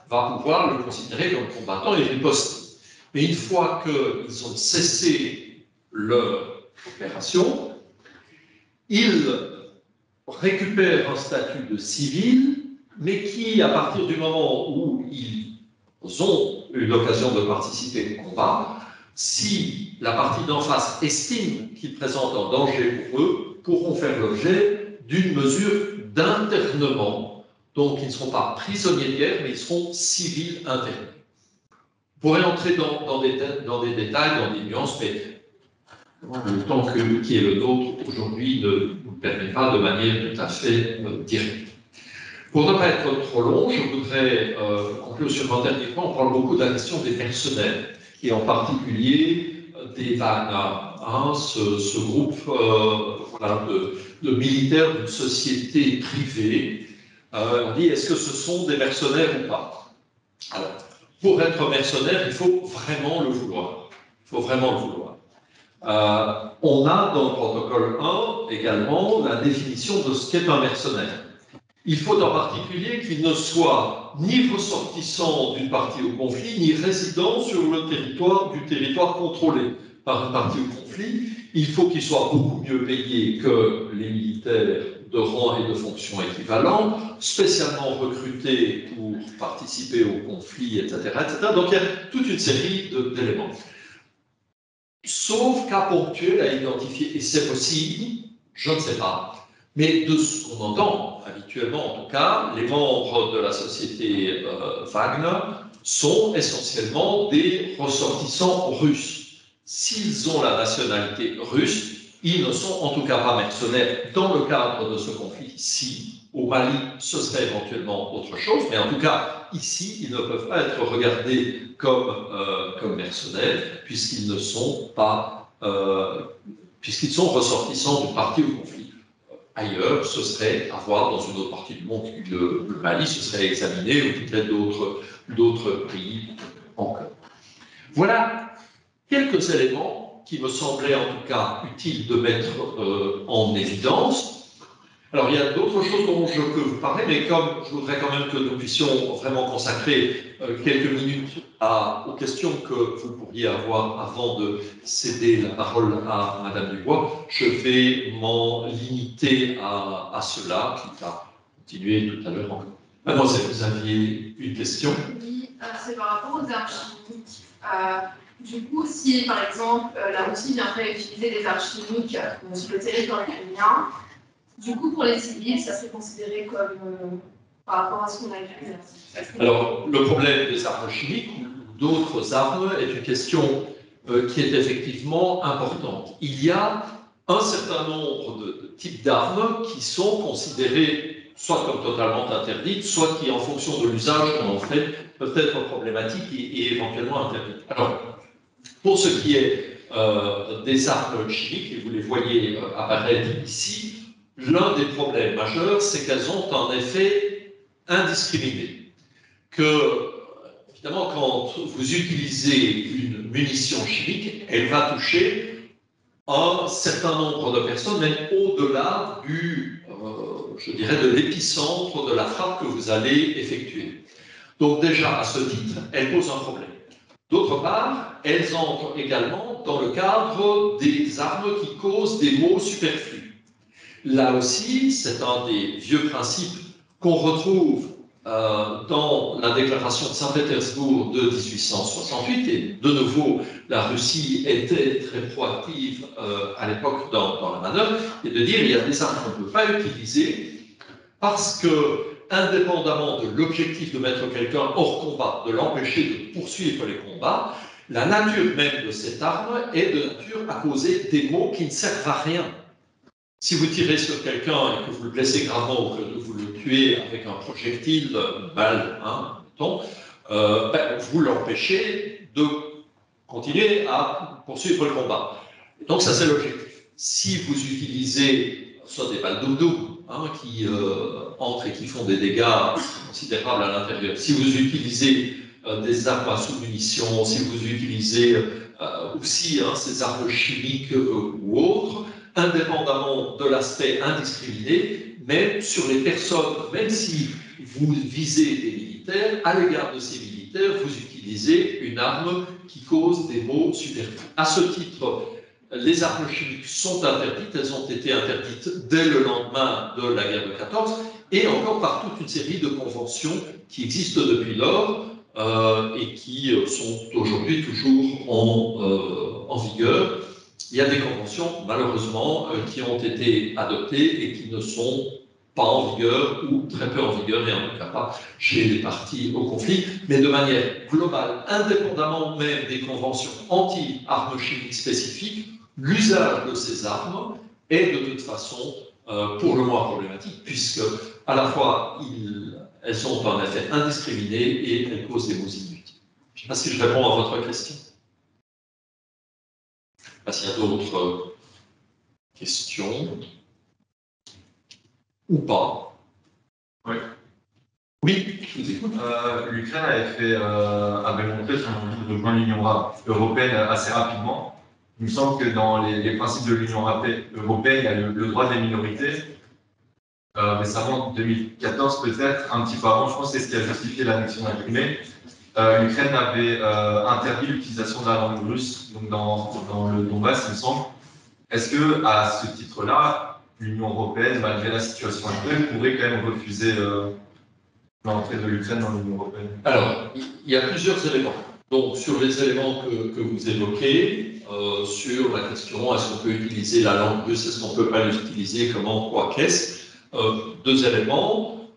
va pouvoir le considérer comme combattant et riposter. Mais une fois qu'ils ont cessé leur opération, ils récupèrent un statut de civil, mais qui, à partir du moment où ils ont eu l'occasion de participer au combat, si la partie d'en face estime qu'ils présentent un danger pour eux, pourront faire l'objet d'une mesure d'internement. Donc, ils ne seront pas prisonniers de guerre, mais ils seront civils internés. On pourrait entrer dans des détails, dans des nuances, mais le temps qui est le nôtre aujourd'hui ne nous permet pas de manière tout à fait directe. Pour ne pas être trop long, je voudrais conclure sur un dernier point. On parle beaucoup de la question des mercenaires, et en particulier des Wagner, ce groupe voilà, de militaires d'une société privée. On dit, est-ce que ce sont des mercenaires ou pas? Alors, pour être mercenaire, il faut vraiment le vouloir. Il faut vraiment le vouloir. On a dans le protocole 1 également la définition de ce qu'est un mercenaire. Il faut en particulier qu'il ne soit ni ressortissant d'une partie au conflit, ni résident sur le territoire contrôlé par une partie au conflit. Il faut qu'il soit beaucoup mieux payé que les militaires de rang et de fonction équivalents, spécialement recrutés pour participer au conflit, etc., etc. Donc il y a toute une série d'éléments. Sauf cas ponctuel à identifier, et c'est possible, je ne sais pas. Mais de ce qu'on entend habituellement, en tout cas, les membres de la société Wagner sont essentiellement des ressortissants russes. S'ils ont la nationalité russe, ils ne sont en tout cas pas mercenaires dans le cadre de ce conflit-ci. Au Mali, ce serait éventuellement autre chose, mais en tout cas, ici, ils ne peuvent pas être regardés comme mercenaires, puisqu'ils ne sont pas, puisqu'ils sont ressortissants d'une partie au conflit. Ailleurs, ce serait à voir dans une autre partie du monde, le Mali, ce serait examiné, ou peut-être d'autres pays encore. Voilà quelques éléments qui me semblaient en tout cas utiles de mettre en évidence. Alors, il y a d'autres choses dont je peux vous parler, mais comme je voudrais quand même que nous puissions vraiment consacrer quelques minutes aux questions que vous pourriez avoir avant de céder la parole à Madame Dubois, je vais m'en limiter à cela, quitte à continuer tout à l'heure encore. Mademoiselle, vous aviez une question? Oui, c'est par rapport aux armes chimiques. Du coup, si par exemple la Russie viendrait utiliser des armes chimiques sur le territoire ukrainien, du coup, pour les civils, ça serait considéré comme par rapport à ce qu'on a vu. Alors, le problème des armes chimiques ou d'autres armes est une question qui est effectivement importante. Il y a un certain nombre de types d'armes qui sont considérées soit comme totalement interdites, soit qui, en fonction de l'usage qu'on en fait, peuvent être problématiques et éventuellement interdites. Alors, pour ce qui est des armes chimiques, et vous les voyez apparaître ici, l'un des problèmes majeurs, c'est qu'elles ont un effet indiscriminé. Que, évidemment, quand vous utilisez une munition chimique, elle va toucher un certain nombre de personnes, même au-delà je dirais, de l'épicentre de la frappe que vous allez effectuer. Donc déjà, à ce titre, elle pose un problème. D'autre part, elles entrent également dans le cadre des armes qui causent des maux superflus. Là aussi, c'est un des vieux principes qu'on retrouve dans la déclaration de Saint-Pétersbourg de 1868, et de nouveau, la Russie était très proactive à l'époque dans la manœuvre, et de dire il y a des armes qu'on ne peut pas utiliser parce que, indépendamment de l'objectif de mettre quelqu'un hors combat, de l'empêcher de poursuivre les combats, la nature même de cette arme est de nature à causer des maux qui ne servent à rien. Si vous tirez sur quelqu'un et que vous le blessez gravement ou que vous le tuez avec un projectile, une balle, mettons, vous l'empêchez de continuer à poursuivre le combat. Et donc ça, c'est l'objectif. Si vous utilisez soit des balles doudou qui entrent et qui font des dégâts considérables à l'intérieur, si vous utilisez des armes à sous-munitions, si vous utilisez aussi ces armes chimiques ou autres, indépendamment de l'aspect indiscriminé, même sur les personnes, même si vous visez des militaires, à l'égard de ces militaires, vous utilisez une arme qui cause des maux superflus. À ce titre, les armes chimiques sont interdites, elles ont été interdites dès le lendemain de la guerre de 14, et encore par toute une série de conventions qui existent depuis lors et qui sont aujourd'hui toujours en vigueur. Il y a des conventions, malheureusement, qui ont été adoptées et qui ne sont pas en vigueur ou très peu en vigueur, et en tout cas pas chez les parties au conflit, mais de manière globale, indépendamment même des conventions anti-armes chimiques spécifiques, l'usage de ces armes est de toute façon pour le moins problématique, puisque à la fois elles ont un effet indiscriminé et elles causent des maux inutiles. Je ne sais pas si je réponds à votre question. Je ne sais pas s'il y a d'autres questions ou pas. Oui. Oui, je vous écoute. L'Ukraine avait montré son envie de rejoindre l'Union européenne assez rapidement. Il me semble que dans les principes de l'Union européenne, il y a le droit des minorités. Récemment, en 2014 peut-être, un petit peu avant, je pense que c'est ce qui a justifié l'annexion de la Crimée. L'Ukraine avait interdit l'utilisation de la langue russe donc dans le Donbass, il me semble. Est-ce que, à ce titre-là, l'Union européenne, malgré la situation actuelle, pourrait quand même refuser l'entrée de l'Ukraine dans l'Union européenne? Alors, il y a plusieurs éléments. Donc, sur les éléments que vous évoquez, sur la question est-ce qu'on peut utiliser la langue russe, est-ce qu'on ne peut pas l'utiliser, comment, quoi, qu'est-ce, deux éléments.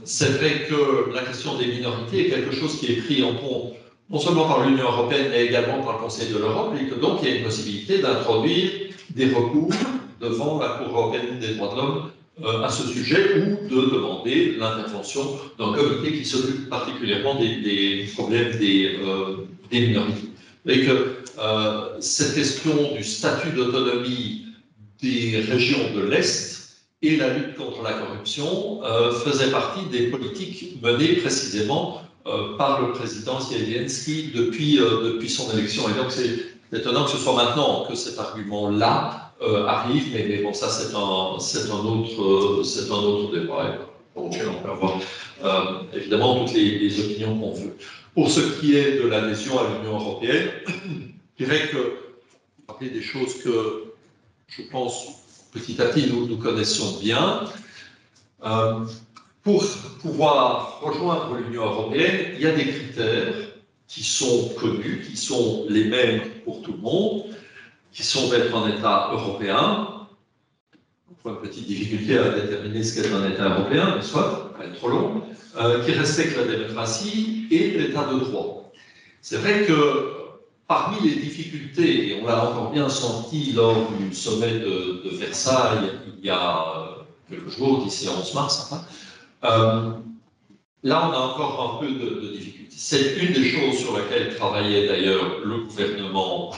C'est vrai que la question des minorités est quelque chose qui est pris en compte non seulement par l'Union européenne, mais également par le Conseil de l'Europe, et que donc il y a une possibilité d'introduire des recours devant la Cour européenne des droits de l'homme à ce sujet, ou de demander l'intervention d'un comité qui s'occupe particulièrement des problèmes des minorités. Et que cette question du statut d'autonomie des régions de l'Est et la lutte contre la corruption faisait partie des politiques menées précisément par le président Zelensky depuis son élection. Et donc c'est étonnant que ce soit maintenant que cet argument-là arrive, mais bon, ça c'est un autre débat auquel on peut avoir évidemment toutes les opinions qu'on veut. Pour ce qui est de l'adhésion à l'Union européenne, je dirais que vous rappelez des choses que je pense petit à petit nous connaissons bien. Pour pouvoir rejoindre l'Union européenne, il y a des critères qui sont connus, qui sont les mêmes pour tout le monde, qui sont d'être un État européen. On a une petite difficulté à déterminer ce qu'est un État européen, mais soit, pas être trop long, qui respecte la démocratie et l'État de droit. C'est vrai que parmi les difficultés, et on l'a encore bien senti lors du sommet de Versailles il y a quelques jours, d'ici 11 mars, là on a encore un peu de difficultés. C'est une des choses sur laquelle travaillait d'ailleurs le gouvernement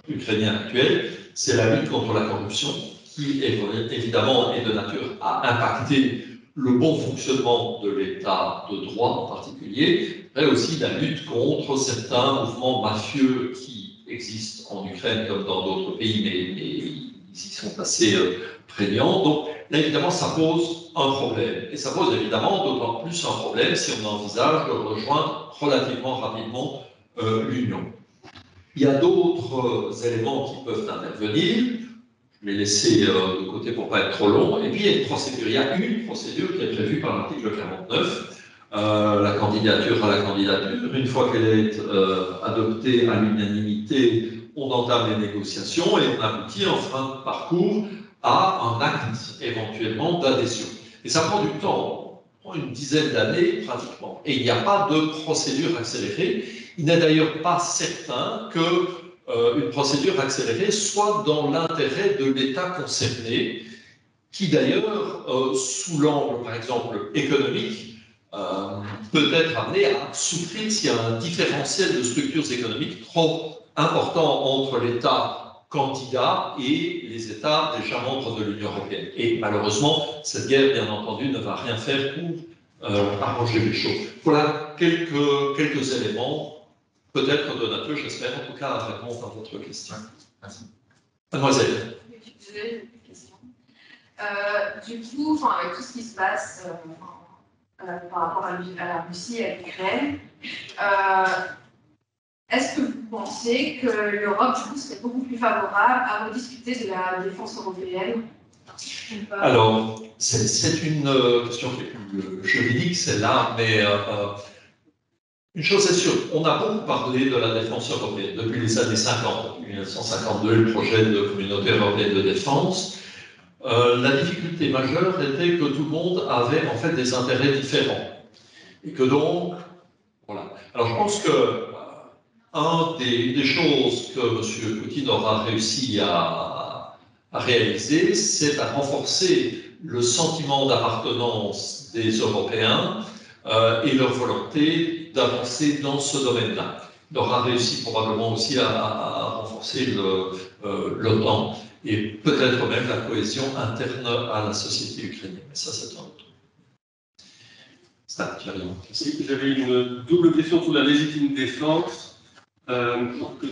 ukrainien actuel, c'est la lutte contre la corruption, qui évidemment est de nature à impacter le bon fonctionnement de l'État de droit en particulier, mais aussi la lutte contre certains mouvements mafieux qui existent en Ukraine comme dans d'autres pays, mais ils y sont assez prégnants. Donc là, évidemment, ça pose un problème. Et ça pose évidemment d'autant plus un problème si on envisage de rejoindre relativement rapidement l'Union. Il y a d'autres éléments qui peuvent intervenir. Je vais laisser de côté pour ne pas être trop long. Et puis, il y a une procédure. Il y a une procédure qui est prévue par l'article 49, la candidature à la candidature. Une fois qu'elle est adoptée à l'unanimité, on entame les négociations et on aboutit en fin de parcours à un acte éventuellement d'adhésion. Et ça prend du temps, une dizaine d'années pratiquement. Et il n'y a pas de procédure accélérée. Il n'est d'ailleurs pas certain que une procédure accélérée soit dans l'intérêt de l'État concerné, qui d'ailleurs, sous l'angle, par exemple, économique, peut être amené à souffrir s'il y a un différentiel de structures économiques trop important entre l'État candidat et les États déjà membres de l'Union européenne. Et malheureusement, cette guerre, bien entendu, ne va rien faire pour arranger les choses. Voilà quelques éléments peut-être Donato, j'espère en tout cas répondre à votre question. Merci. Mademoiselle. J'ai une question. Du coup, avec tout ce qui se passe par rapport à la Russie et à l'Ukraine, est-ce que vous pensez que l'Europe, du coup, serait beaucoup plus favorable à rediscuter de la défense européenne? Alors, c'est une question qui est plus juridique, celle-là, mais une chose est sûre, on a beaucoup parlé de la défense européenne depuis les années 50, depuis 1952, le projet de communauté européenne de défense. La difficulté majeure était que tout le monde avait en fait des intérêts différents. Et que donc, voilà. Alors je pense que des choses que M. Poutine aura réussi à réaliser, c'est à renforcer le sentiment d'appartenance des Européens et leur volonté d'avancer dans ce domaine-là. Il aura réussi probablement aussi à renforcer l'OTAN et peut-être même la cohésion interne à la société ukrainienne. Mais ça, c'est un autre. Ça, j'avais une double question sur la légitime défense. Pour que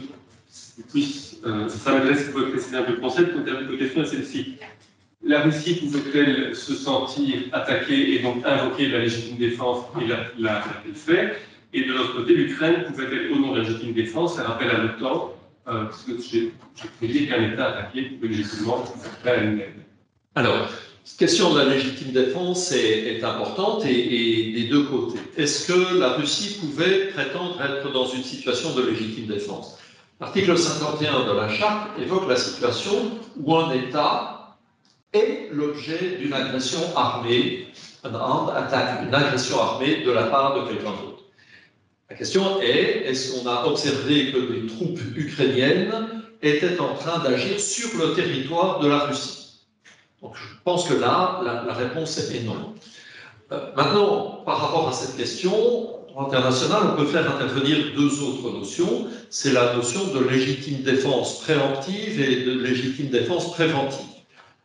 ça m'intéresse que vous précisez un peu le concept. Donc, la question est celle-ci. La Russie pouvait-elle se sentir attaquée et donc invoquer la légitime défense et l'a-t-elle fait? Et de l'autre côté, l'Ukraine pouvait-elle, au nom de la légitime défense, faire appel à l'OTAN? Parce que j'ai prévu qu'un État attaqué pouvait légitimement faire appel à une aide. Alors, cette question de la légitime défense est importante et des deux côtés. Est-ce que la Russie pouvait prétendre être dans une situation de légitime défense? L'article 51 de la Charte évoque la situation où un État est l'objet d'une agression armée, une attaque, une agression armée de la part de quelqu'un d'autre. La question est-ce qu'on a observé que des troupes ukrainiennes étaient en train d'agir sur le territoire de la Russie? Donc je pense que là, la réponse est non. Maintenant, par rapport à cette question, international, on peut faire intervenir deux autres notions. C'est la notion de légitime défense préemptive et de légitime défense préventive.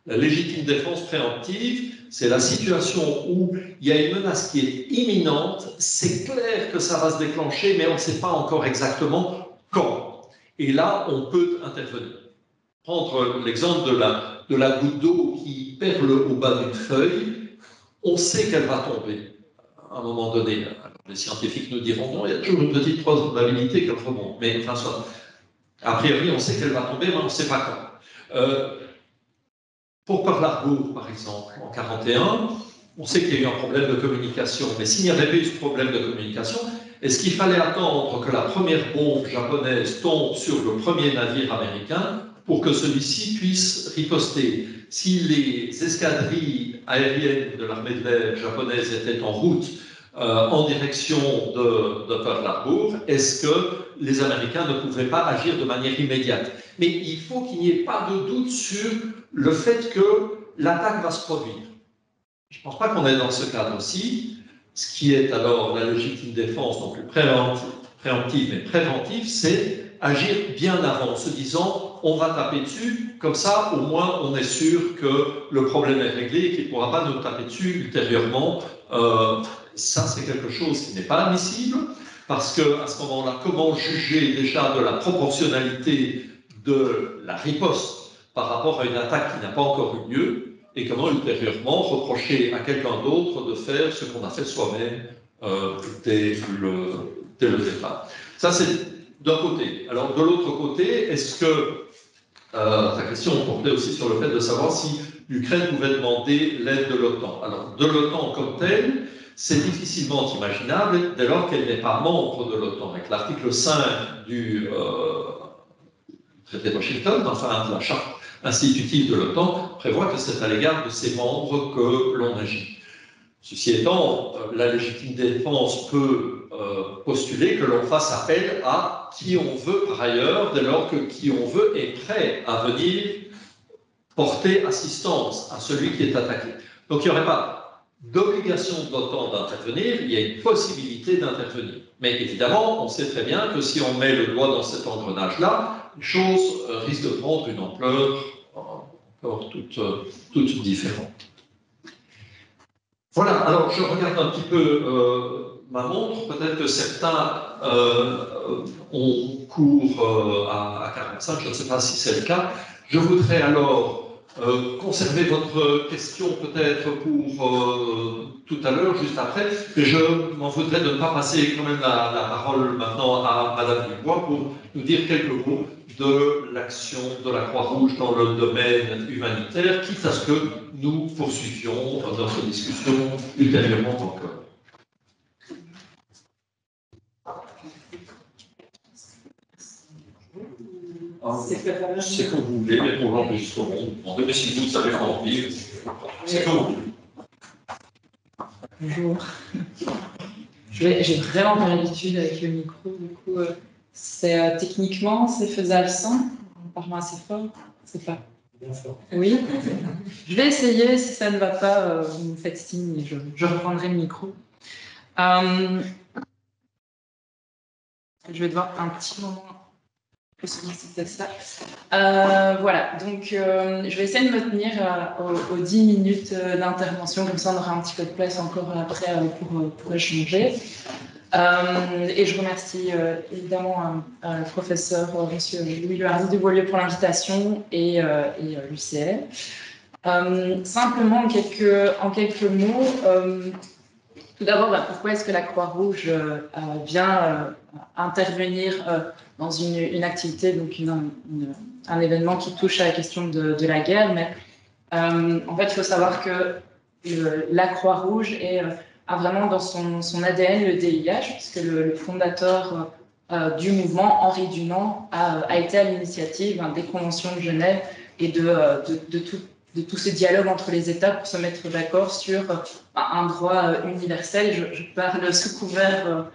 La légitime défense préemptive, c'est la situation où il y a une menace qui est imminente, c'est clair que ça va se déclencher, mais on ne sait pas encore exactement quand. Et là, on peut intervenir. Prendre l'exemple de la goutte d'eau qui perle au bas d'une feuille, on sait qu'elle va tomber à un moment donné. Alors, les scientifiques nous diront non, il y a toujours une petite probabilité qu'elle remonte. Mais enfin, a priori, on sait qu'elle va tomber, mais on ne sait pas quand. Pour Pearl Harbor, par exemple, en 1941, on sait qu'il y a eu un problème de communication. Mais s'il n'y avait pas eu ce problème de communication, est-ce qu'il fallait attendre que la première bombe japonaise tombe sur le premier navire américain pour que celui-ci puisse riposter? Si les escadrilles aériennes de l'armée de l'air japonaise étaient en route en direction de Pearl Harbor, est-ce que les Américains ne pouvaient pas agir de manière immédiate? Mais il faut qu'il n'y ait pas de doute sur le fait que l'attaque va se produire. Je ne pense pas qu'on est dans ce cadre-ci. Ce qui est alors la légitime défense, donc préemptive et préventive, c'est agir bien avant, en se disant on va taper dessus, comme ça au moins on est sûr que le problème est réglé et qu'il ne pourra pas nous taper dessus ultérieurement. Ça c'est quelque chose qui n'est pas admissible, parce qu'à ce moment-là, comment juger déjà de la proportionnalité de la riposte par rapport à une attaque qui n'a pas encore eu lieu, et comment ultérieurement reprocher à quelqu'un d'autre de faire ce qu'on a fait soi-même dès le départ. Ça c'est d'un côté. Alors de l'autre côté, est-ce que ta question portait aussi sur le fait de savoir si l'Ukraine pouvait demander l'aide de l'OTAN? Alors de l'OTAN comme telle, c'est difficilement imaginable dès lors qu'elle n'est pas membre de l'OTAN. Avec l'article 5 du traité de Washington, enfin de la charte institutive de l'OTAN, prévoit que c'est à l'égard de ses membres que l'on agit. Ceci étant, la légitime défense peut postuler que l'on fasse appel à qui on veut par ailleurs, dès lors que qui on veut est prêt à venir porter assistance à celui qui est attaqué. Donc il n'y aurait pas d'obligation de l'OTAN d'intervenir, il y a une possibilité d'intervenir. Mais évidemment, on sait très bien que si on met le doigt dans cet engrenage-là, les choses risquent de prendre une ampleur encore toute différente. Voilà, alors je regarde un petit peu ma montre. Peut-être que certains ont cours à 45, je ne sais pas si c'est le cas. Je voudrais alors conserver votre question peut-être pour tout à l'heure, juste après. Et je m'en voudrais de ne pas passer quand même la parole maintenant à Madame Dubois pour nous dire quelques mots de l'action de la Croix-Rouge dans le domaine humanitaire, quitte à ce que nous poursuivions notre discussion ultérieurement encore. C'est comme vous voulez, mais pour l'enregistrement, vous demandez, mais si vous savez remplir, c'est comme vous voulez. Bonjour. J'ai vraiment pas l'habitude avec le micro, du coup, techniquement, c'est faisable sans, en parlant assez fort, c'est pas. Oui. Je vais essayer, si ça ne va pas, vous me faites signe et je reprendrai le micro. Je vais devoir un petit moment. Voilà, donc je vais essayer de me tenir aux 10 minutes d'intervention, comme ça on aura un petit peu de place encore après pour échanger. Et je remercie évidemment le professeur monsieur Louis Lehardy de Beaulieu pour l'invitation et l'UCL. Simplement en quelques mots, tout d'abord, pourquoi est-ce que la Croix-Rouge vient intervenir dans une activité, donc un événement qui touche à la question de la guerre, mais en fait, il faut savoir que la Croix-Rouge a vraiment dans son ADN le DIH, puisque le fondateur du mouvement, Henri Dunant, a été à l'initiative des conventions de Genève et de tout ce dialogue entre les États pour se mettre d'accord sur un droit universel. Je parle sous couvert,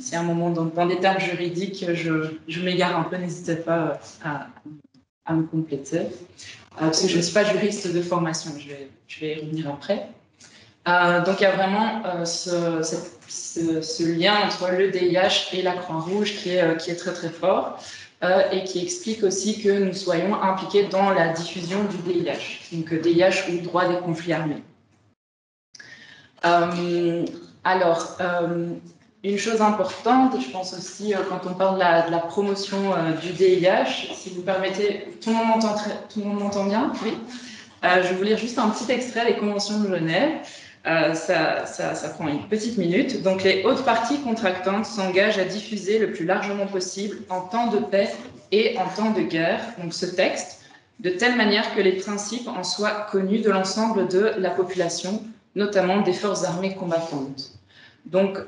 c'est un moment dans des termes juridiques, je m'égare un peu, n'hésitez pas à me compléter, parce que je ne suis pas juriste de formation, je vais y revenir après. Donc il y a vraiment ce lien entre le DIH et la Croix-Rouge qui est très très fort. Et qui explique aussi que nous soyons impliqués dans la diffusion du DIH, donc DIH ou droit des conflits armés. Une chose importante, je pense aussi quand on parle de la promotion du DIH, si vous permettez, tout le monde m'entend bien? Oui. Je vais vous lire juste un petit extrait des conventions de Genève. Ça prend une petite minute. Donc, les hautes parties contractantes s'engagent à diffuser le plus largement possible en temps de paix et en temps de guerre, donc ce texte, de telle manière que les principes en soient connus de l'ensemble de la population, notamment des forces armées combattantes. Donc,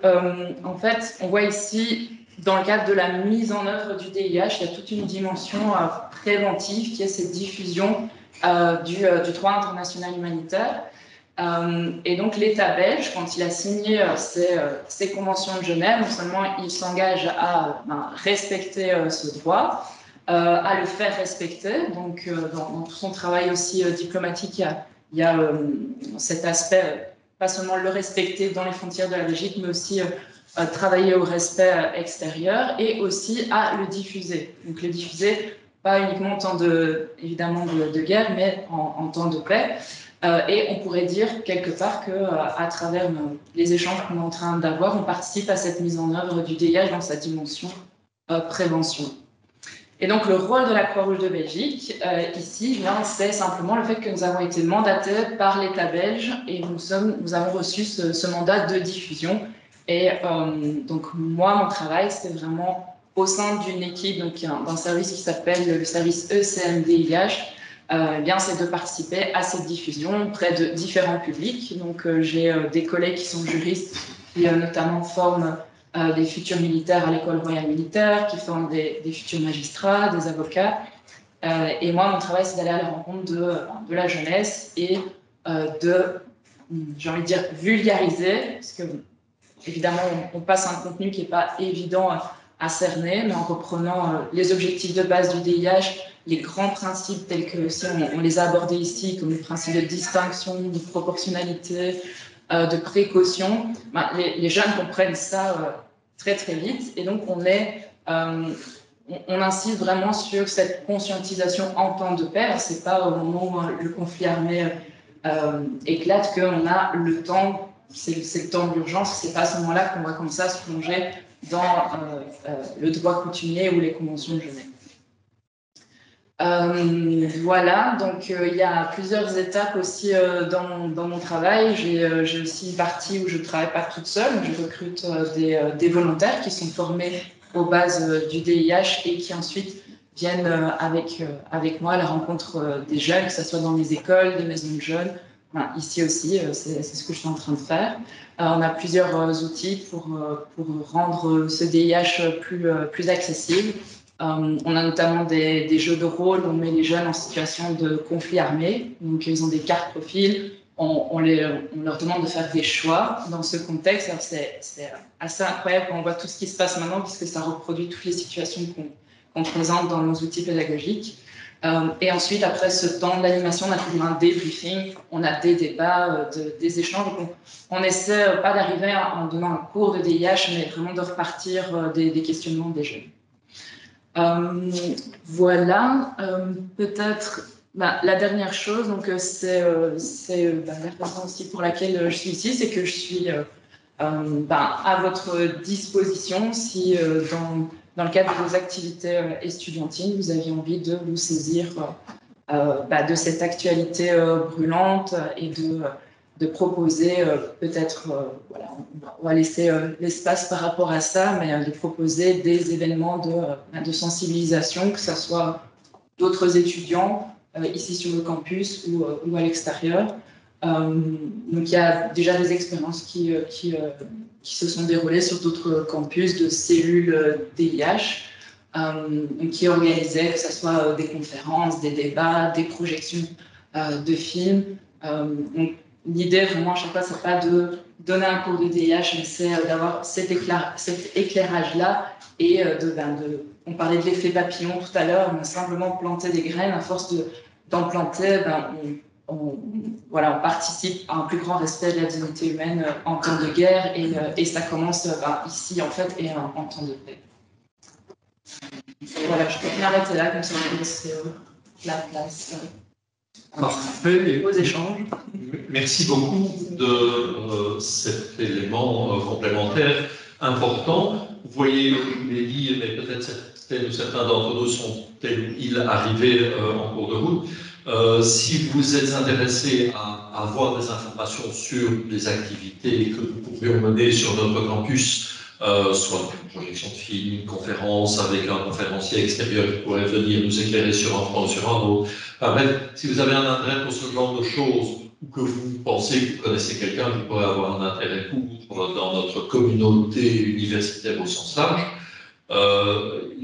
en fait, on voit ici, dans le cadre de la mise en œuvre du DIH, il y a toute une dimension préventive qui est cette diffusion du droit international humanitaire. Et donc l'État belge, quand il a signé ces conventions de Genève, non seulement il s'engage à respecter ce droit, à le faire respecter. Donc dans tout son travail aussi diplomatique, il y a cet aspect, pas seulement le respecter dans les frontières de la Belgique, mais aussi travailler au respect extérieur et aussi à le diffuser. Donc le diffuser, pas uniquement en temps évidemment de guerre, mais en temps de paix. Et on pourrait dire quelque part qu'à travers les échanges qu'on est en train d'avoir, on participe à cette mise en œuvre du DIH dans sa dimension prévention. Et donc le rôle de la Croix-Rouge de Belgique, ici, c'est simplement le fait que nous avons été mandatés par l'État belge et nous avons reçu ce mandat de diffusion. Et donc moi, mon travail, c'était vraiment au sein d'une équipe, donc d'un service qui s'appelle le service ECM-DIH, c'est de participer à cette diffusion auprès de différents publics. Donc, j'ai des collègues qui sont juristes, qui notamment forment des futurs militaires à l'école royale militaire, qui forment des futurs magistrats, des avocats. Et moi, mon travail, c'est d'aller à la rencontre de la jeunesse et j'ai envie de dire, vulgariser, parce que, évidemment, on passe un contenu qui n'est pas évident à cerner, mais en reprenant les objectifs de base du DIH, les grands principes tels que on les a abordés ici, comme les principes de distinction, de proportionnalité, de précaution, les jeunes comprennent ça très très vite. Et donc on insiste vraiment sur cette conscientisation en temps de paix. C'est pas au moment où le conflit armé éclate qu'on a le temps c'est le temps de l'urgence, c'est pas à ce moment-là qu'on va comme ça se plonger dans le droit coutumier ou les conventions de Genève. Voilà, donc il y a plusieurs étapes aussi dans mon travail. J'ai aussi une partie où je ne travaille pas toute seule, je recrute des volontaires qui sont formés aux bases du DIH et qui ensuite viennent avec moi à la rencontre des jeunes, que ce soit dans les écoles, des maisons de jeunes. Enfin, ici aussi, c'est ce que je suis en train de faire. On a plusieurs outils pour rendre ce DIH plus accessible. On a notamment des jeux de rôle où on met les jeunes en situation de conflit armé. Donc, ils ont des cartes profil. On leur demande de faire des choix dans ce contexte. C'est assez incroyable quand on voit tout ce qui se passe maintenant, puisque ça reproduit toutes les situations qu'on présente dans nos outils pédagogiques. Et ensuite, après ce temps d'animation, on a toujours un débriefing, on a des débats, des échanges. Donc on essaie pas d'arriver en donnant un cours de DIH, mais vraiment de repartir des questionnements des jeunes. Voilà, peut-être la dernière chose, donc c'est la raison aussi pour laquelle je suis ici, c'est que je suis à votre disposition si dans le cadre de vos activités estudiantines, vous aviez envie de vous saisir de cette actualité brûlante et de proposer peut-être, voilà, on va laisser l'espace par rapport à ça, mais de proposer des événements de sensibilisation, que ce soit d'autres étudiants ici sur le campus ou à l'extérieur. Donc il y a déjà des expériences qui se sont déroulées sur d'autres campus de cellules DIH qui organisaient, que ce soit des conférences, des débats, des projections de films. L'idée vraiment à chaque fois, c'est pas de donner un cours de DIH, mais c'est d'avoir cet éclairage-là et on parlait de l'effet papillon tout à l'heure, on a simplement planté des graines, à force d'en planter, on participe à un plus grand respect de la dignité humaine en temps de guerre et ça commence ici en fait et en temps de paix. Voilà, je peux m'arrêter là, comme ça on va laisser la place Parfait. aux échanges. Merci beaucoup de cet élément complémentaire important. Vous voyez, je vous l'ai dit, mais peut-être certains d'entre nous sont-ils arrivés en cours de route. Si vous êtes intéressé à avoir des informations sur les activités que nous pourrions mener sur notre campus, soit une projection de film, une conférence avec un conférencier extérieur qui pourrait venir nous éclairer sur un point ou sur un autre. Bref, si vous avez un intérêt pour ce genre de choses, ou que vous pensez que vous connaissez quelqu'un qui pourrait avoir un intérêt pour dans notre communauté universitaire au sens large,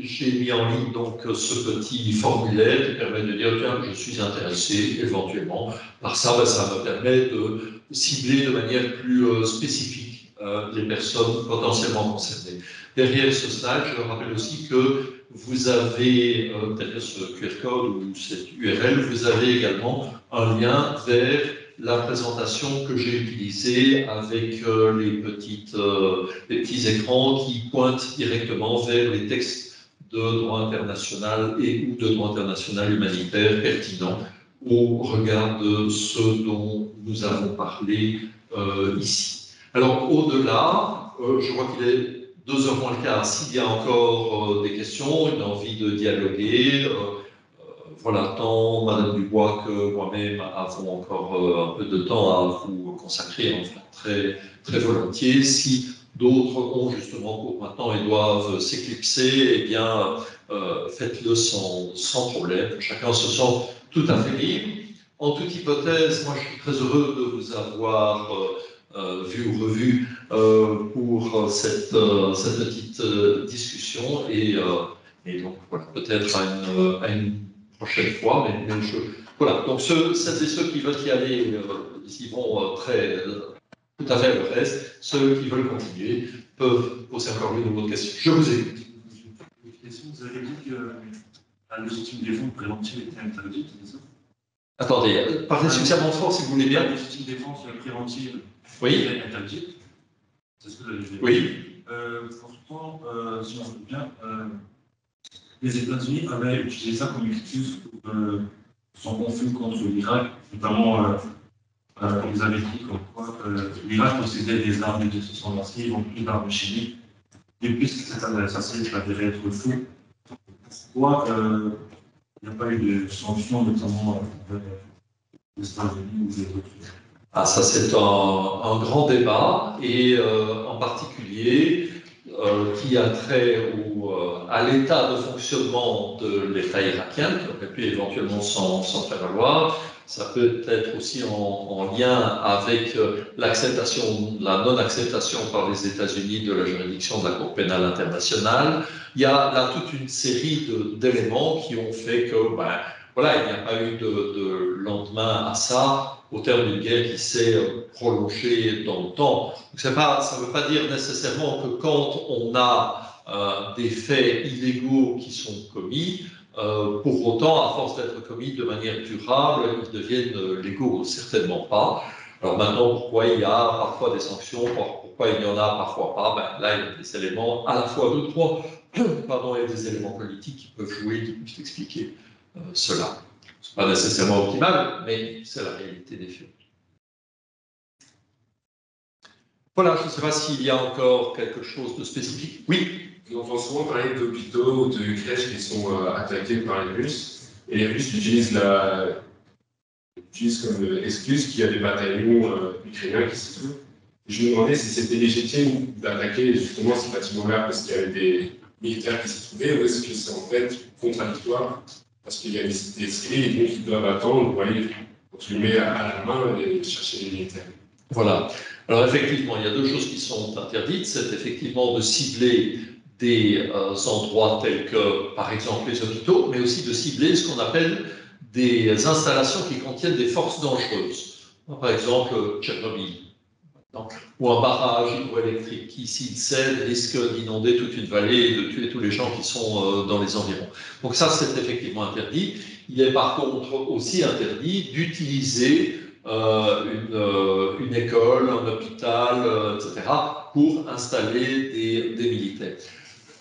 j'ai mis en ligne donc ce petit formulaire qui permet de dire tiens, je suis intéressé éventuellement par ça, ça me permet de cibler de manière plus spécifique les personnes potentiellement concernées. Derrière ce slide, je rappelle aussi que vous avez, derrière ce QR code ou cette URL, vous avez également un lien vers la présentation que j'ai utilisée avec les petits écrans qui pointent directement vers les textes de droit international et ou de droit international humanitaire pertinents au regard de ce dont nous avons parlé ici. Alors, au-delà, je vois qu'il est 2h moins le quart. S'il y a encore des questions, une envie de dialoguer, voilà, tant Madame Dubois que moi-même avons encore un peu de temps à vous consacrer, enfin, très, très volontiers. Si d'autres ont justement pour maintenant et doivent s'éclipser, eh bien, faites-le sans problème. Chacun se sent tout à fait libre. En toute hypothèse, moi je suis très heureux de vous avoir vu ou revu pour cette petite discussion et donc voilà, peut-être à une prochaine fois, mais voilà, donc celles et ceux qui veulent y aller, ils y vont tout à fait à leur aise. Ceux qui veulent continuer peuvent poser encore une autre question. Je vous écoute. Vous avez dit que la légitime défense préventive était interdite, c'est ça? Attendez, parlez suffisamment fort si vous voulez bien. La légitime défense préventive est interdite. C'est ce que vous avez dit. Oui. Pourtant, si on veut bien, les États-Unis avaient utilisé ça comme excuse pour son conflit contre l'Irak, notamment On vous avait dit comme quoi l'Irak possédait des armes de destruction massive, donc une arme chimique. Et puisque cette assassin s'avérait être fou, pourquoi il n'y a pas eu de sanctions, notamment des États-Unis ou des autres? Ah, ça, c'est un grand débat, et en particulier qui a trait à l'état de fonctionnement de l'État irakien, qui aurait pu éventuellement s'en faire valoir. Ça peut être aussi en lien avec l'acceptation, la non-acceptation par les États-Unis de la juridiction de la Cour pénale internationale. Il y a là toute une série d'éléments qui ont fait que, ben, voilà, il n'y a pas eu de lendemain à ça, au terme d'une guerre qui s'est prolongée dans le temps. Donc ça ne veut pas dire nécessairement que quand on a des faits illégaux qui sont commis, pour autant, à force d'être commis de manière durable, ils deviennent légaux. Certainement pas. Alors maintenant, pourquoi il y a parfois des sanctions, pourquoi il y en a parfois pas, ben, là, il y a des éléments, à la fois deux, trois, pardon, il y a des éléments politiques qui peuvent jouer, qui peuvent expliquer cela. Ce n'est pas nécessairement optimal, mais c'est la réalité des faits. Voilà, je ne sais pas s'il y a encore quelque chose de spécifique. Oui. On entend souvent parler d'hôpitaux ou de crèches qui sont attaqués par les Russes. Et les Russes utilisent comme excuse qu'il y a des bataillons ukrainiens qui se trouvent. Je me demandais si c'était légitime d'attaquer justement ces bâtiments-là parce qu'il y avait des militaires qui s'y trouvaient, ou est-ce que c'est en fait contradictoire parce qu'il y a des civils et donc ils doivent attendre pour aller, entre guillemets, à la main et chercher les militaires. Voilà. Alors effectivement, il y a deux choses qui sont interdites. C'est effectivement de cibler des endroits tels que, par exemple, les hôpitaux, mais aussi de cibler ce qu'on appelle des installations qui contiennent des forces dangereuses. Par exemple, Tchernobyl, ou un barrage hydroélectrique qui, s'il cède, risque d'inonder toute une vallée et de tuer tous les gens qui sont dans les environs. Donc ça, c'est effectivement interdit. Il est par contre aussi interdit d'utiliser une école, un hôpital, etc., pour installer des militaires.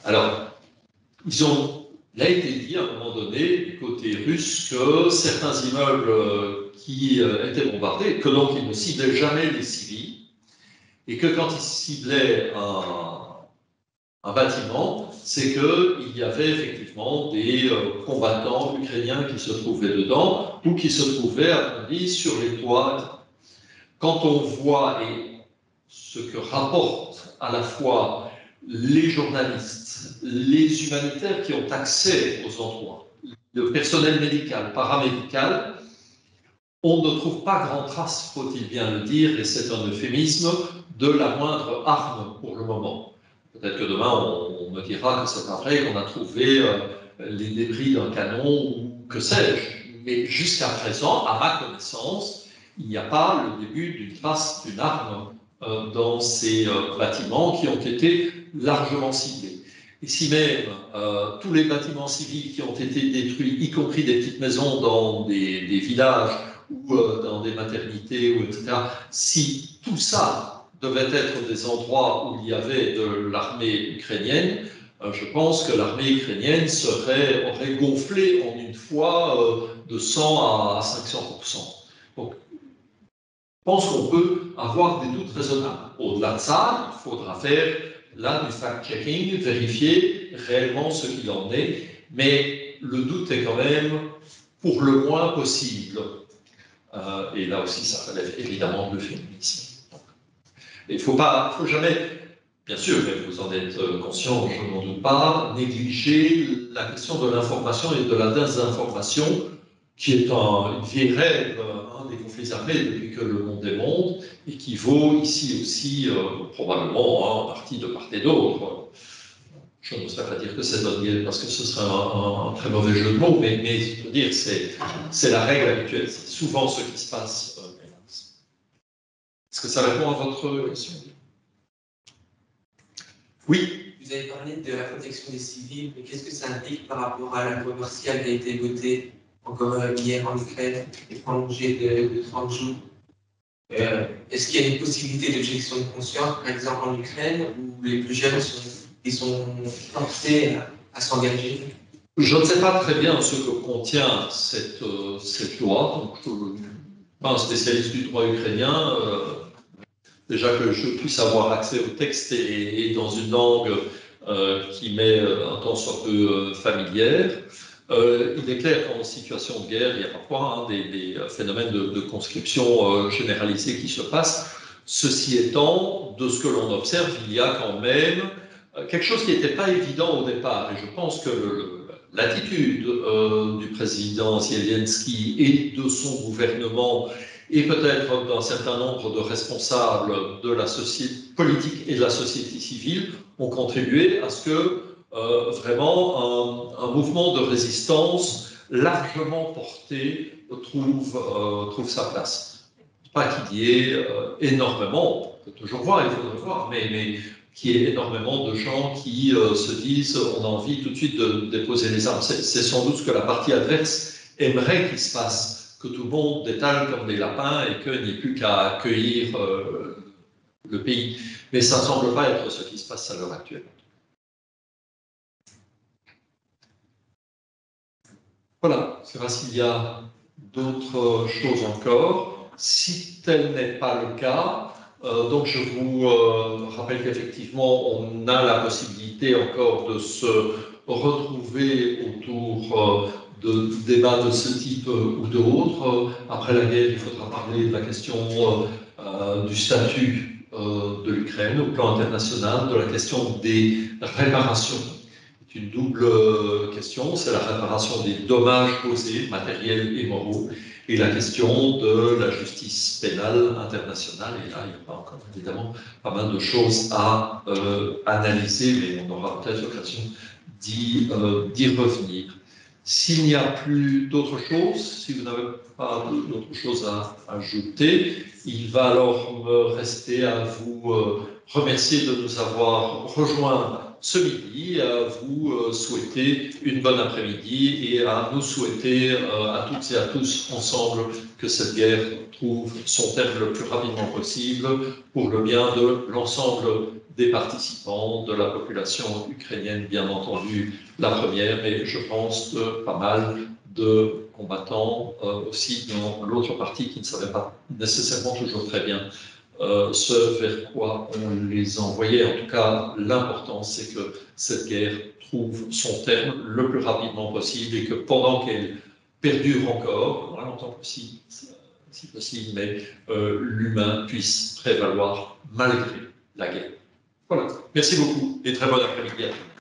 Alors, il a été dit à un moment donné, du côté russe, que certains immeubles qui étaient bombardés, que donc ils ne ciblaient jamais les civils, et que quand ils ciblaient un bâtiment, c'est qu'il y avait effectivement des combattants ukrainiens qui se trouvaient dedans ou qui se trouvaient, à mon avis, sur les toits. Quand on voit et ce que rapportent à la fois les journalistes, les humanitaires qui ont accès aux endroits, le personnel médical, paramédical, on ne trouve pas grand trace, faut-il bien le dire, et c'est un euphémisme, de la moindre arme pour le moment. Peut-être que demain, on me dira que c'est pas vrai, qu'on a trouvé les débris d'un canon ou que sais-je. Mais jusqu'à présent, à ma connaissance, il n'y a pas le début d'une trace d'une arme dans ces bâtiments qui ont été largement ciblés. Et si même tous les bâtiments civils qui ont été détruits, y compris des petites maisons dans des villages ou dans des maternités, etc., si tout ça devait être des endroits où il y avait de l'armée ukrainienne, je pense que l'armée ukrainienne aurait gonflé en une fois de 100 à 500%. Donc, je pense qu'on peut avoir des doutes raisonnables. Au-delà de ça, il faudra faire là du fact-checking, vérifier réellement ce qu'il en est, mais le doute est quand même pour le moins possible. Et là aussi, ça relève évidemment de l'euphémisme. Il ne faut jamais, bien sûr, mais vous en êtes conscient, je n'en doute pas, négliger la question de l'information et de la désinformation, qui est une vieille règle des conflits armés depuis que le monde est monde, et qui vaut ici aussi probablement en partie de part et d'autre. Je n'oserais pas dire que c'est bonne guerre parce que ce serait un très mauvais jeu de mots, mais je veux dire, c'est la règle habituelle. C'est souvent ce qui se passe. Est-ce que ça répond à votre question? Oui. Vous avez parlé de la protection des civils, mais qu'est-ce que ça implique par rapport à la loi martiale qui a été votée encore hier en Ukraine et prolongée de 30 jours? Est-ce qu'il y a une possibilité d'objection de conscience, par exemple en Ukraine, où les plus jeunes sont forcés à s'engager? Je ne sais pas très bien ce que contient cette loi, donc pas un spécialiste du droit ukrainien. Déjà que je puisse avoir accès au texte et dans une langue qui m'est un tant soit peu familière. Il est clair qu'en situation de guerre, il y a parfois des phénomènes de conscription généralisés qui se passent. Ceci étant, de ce que l'on observe, il y a quand même quelque chose qui n'était pas évident au départ. Et je pense que l'attitude du président Zelensky et de son gouvernement et peut-être d'un certain nombre de responsables de la société politique et de la société civile ont contribué à ce que vraiment un mouvement de résistance largement porté trouve sa place. Pas qu'il y ait énormément, on peut toujours voir, il faudrait voir, mais qu'il y ait énormément de gens qui se disent on a envie tout de suite de déposer les armes. C'est sans doute ce que la partie adverse aimerait qu'il se passe, que tout le monde détale comme des lapins et qu'il n'y ait plus qu'à accueillir le pays. Mais ça ne semble pas être ce qui se passe à l'heure actuelle. Voilà, je ne sais pas s'il y a d'autres choses encore. Si tel n'est pas le cas, donc je vous rappelle qu'effectivement, on a la possibilité encore de se retrouver autour de débats de ce type ou d'autres. Après la guerre, il faudra parler de la question du statut de l'Ukraine au plan international, de la question des réparations. C'est une double question, c'est la réparation des dommages causés, matériels et moraux, et la question de la justice pénale internationale. Et là, il y a encore évidemment pas mal de choses à analyser, mais on aura peut-être l'occasion d'y revenir. S'il n'y a plus d'autres choses, si vous n'avez pas d'autres choses à ajouter, il va alors me rester à vous remercier de nous avoir rejoints ce midi, à vous souhaiter une bonne après-midi et à nous souhaiter à toutes et à tous ensemble que cette guerre trouve son terme le plus rapidement possible pour le bien de l'ensemble des participants, de la population ukrainienne, bien entendu, la première, mais je pense de pas mal de combattants aussi dans l'autre partie qui ne savaient pas nécessairement toujours très bien ce vers quoi on les envoyait. En tout cas, l'important, c'est que cette guerre trouve son terme le plus rapidement possible et que pendant qu'elle perdure encore, longtemps possible, si possible, mais l'humain puisse prévaloir malgré la guerre. Voilà. Merci beaucoup et très bon après-midi à tous.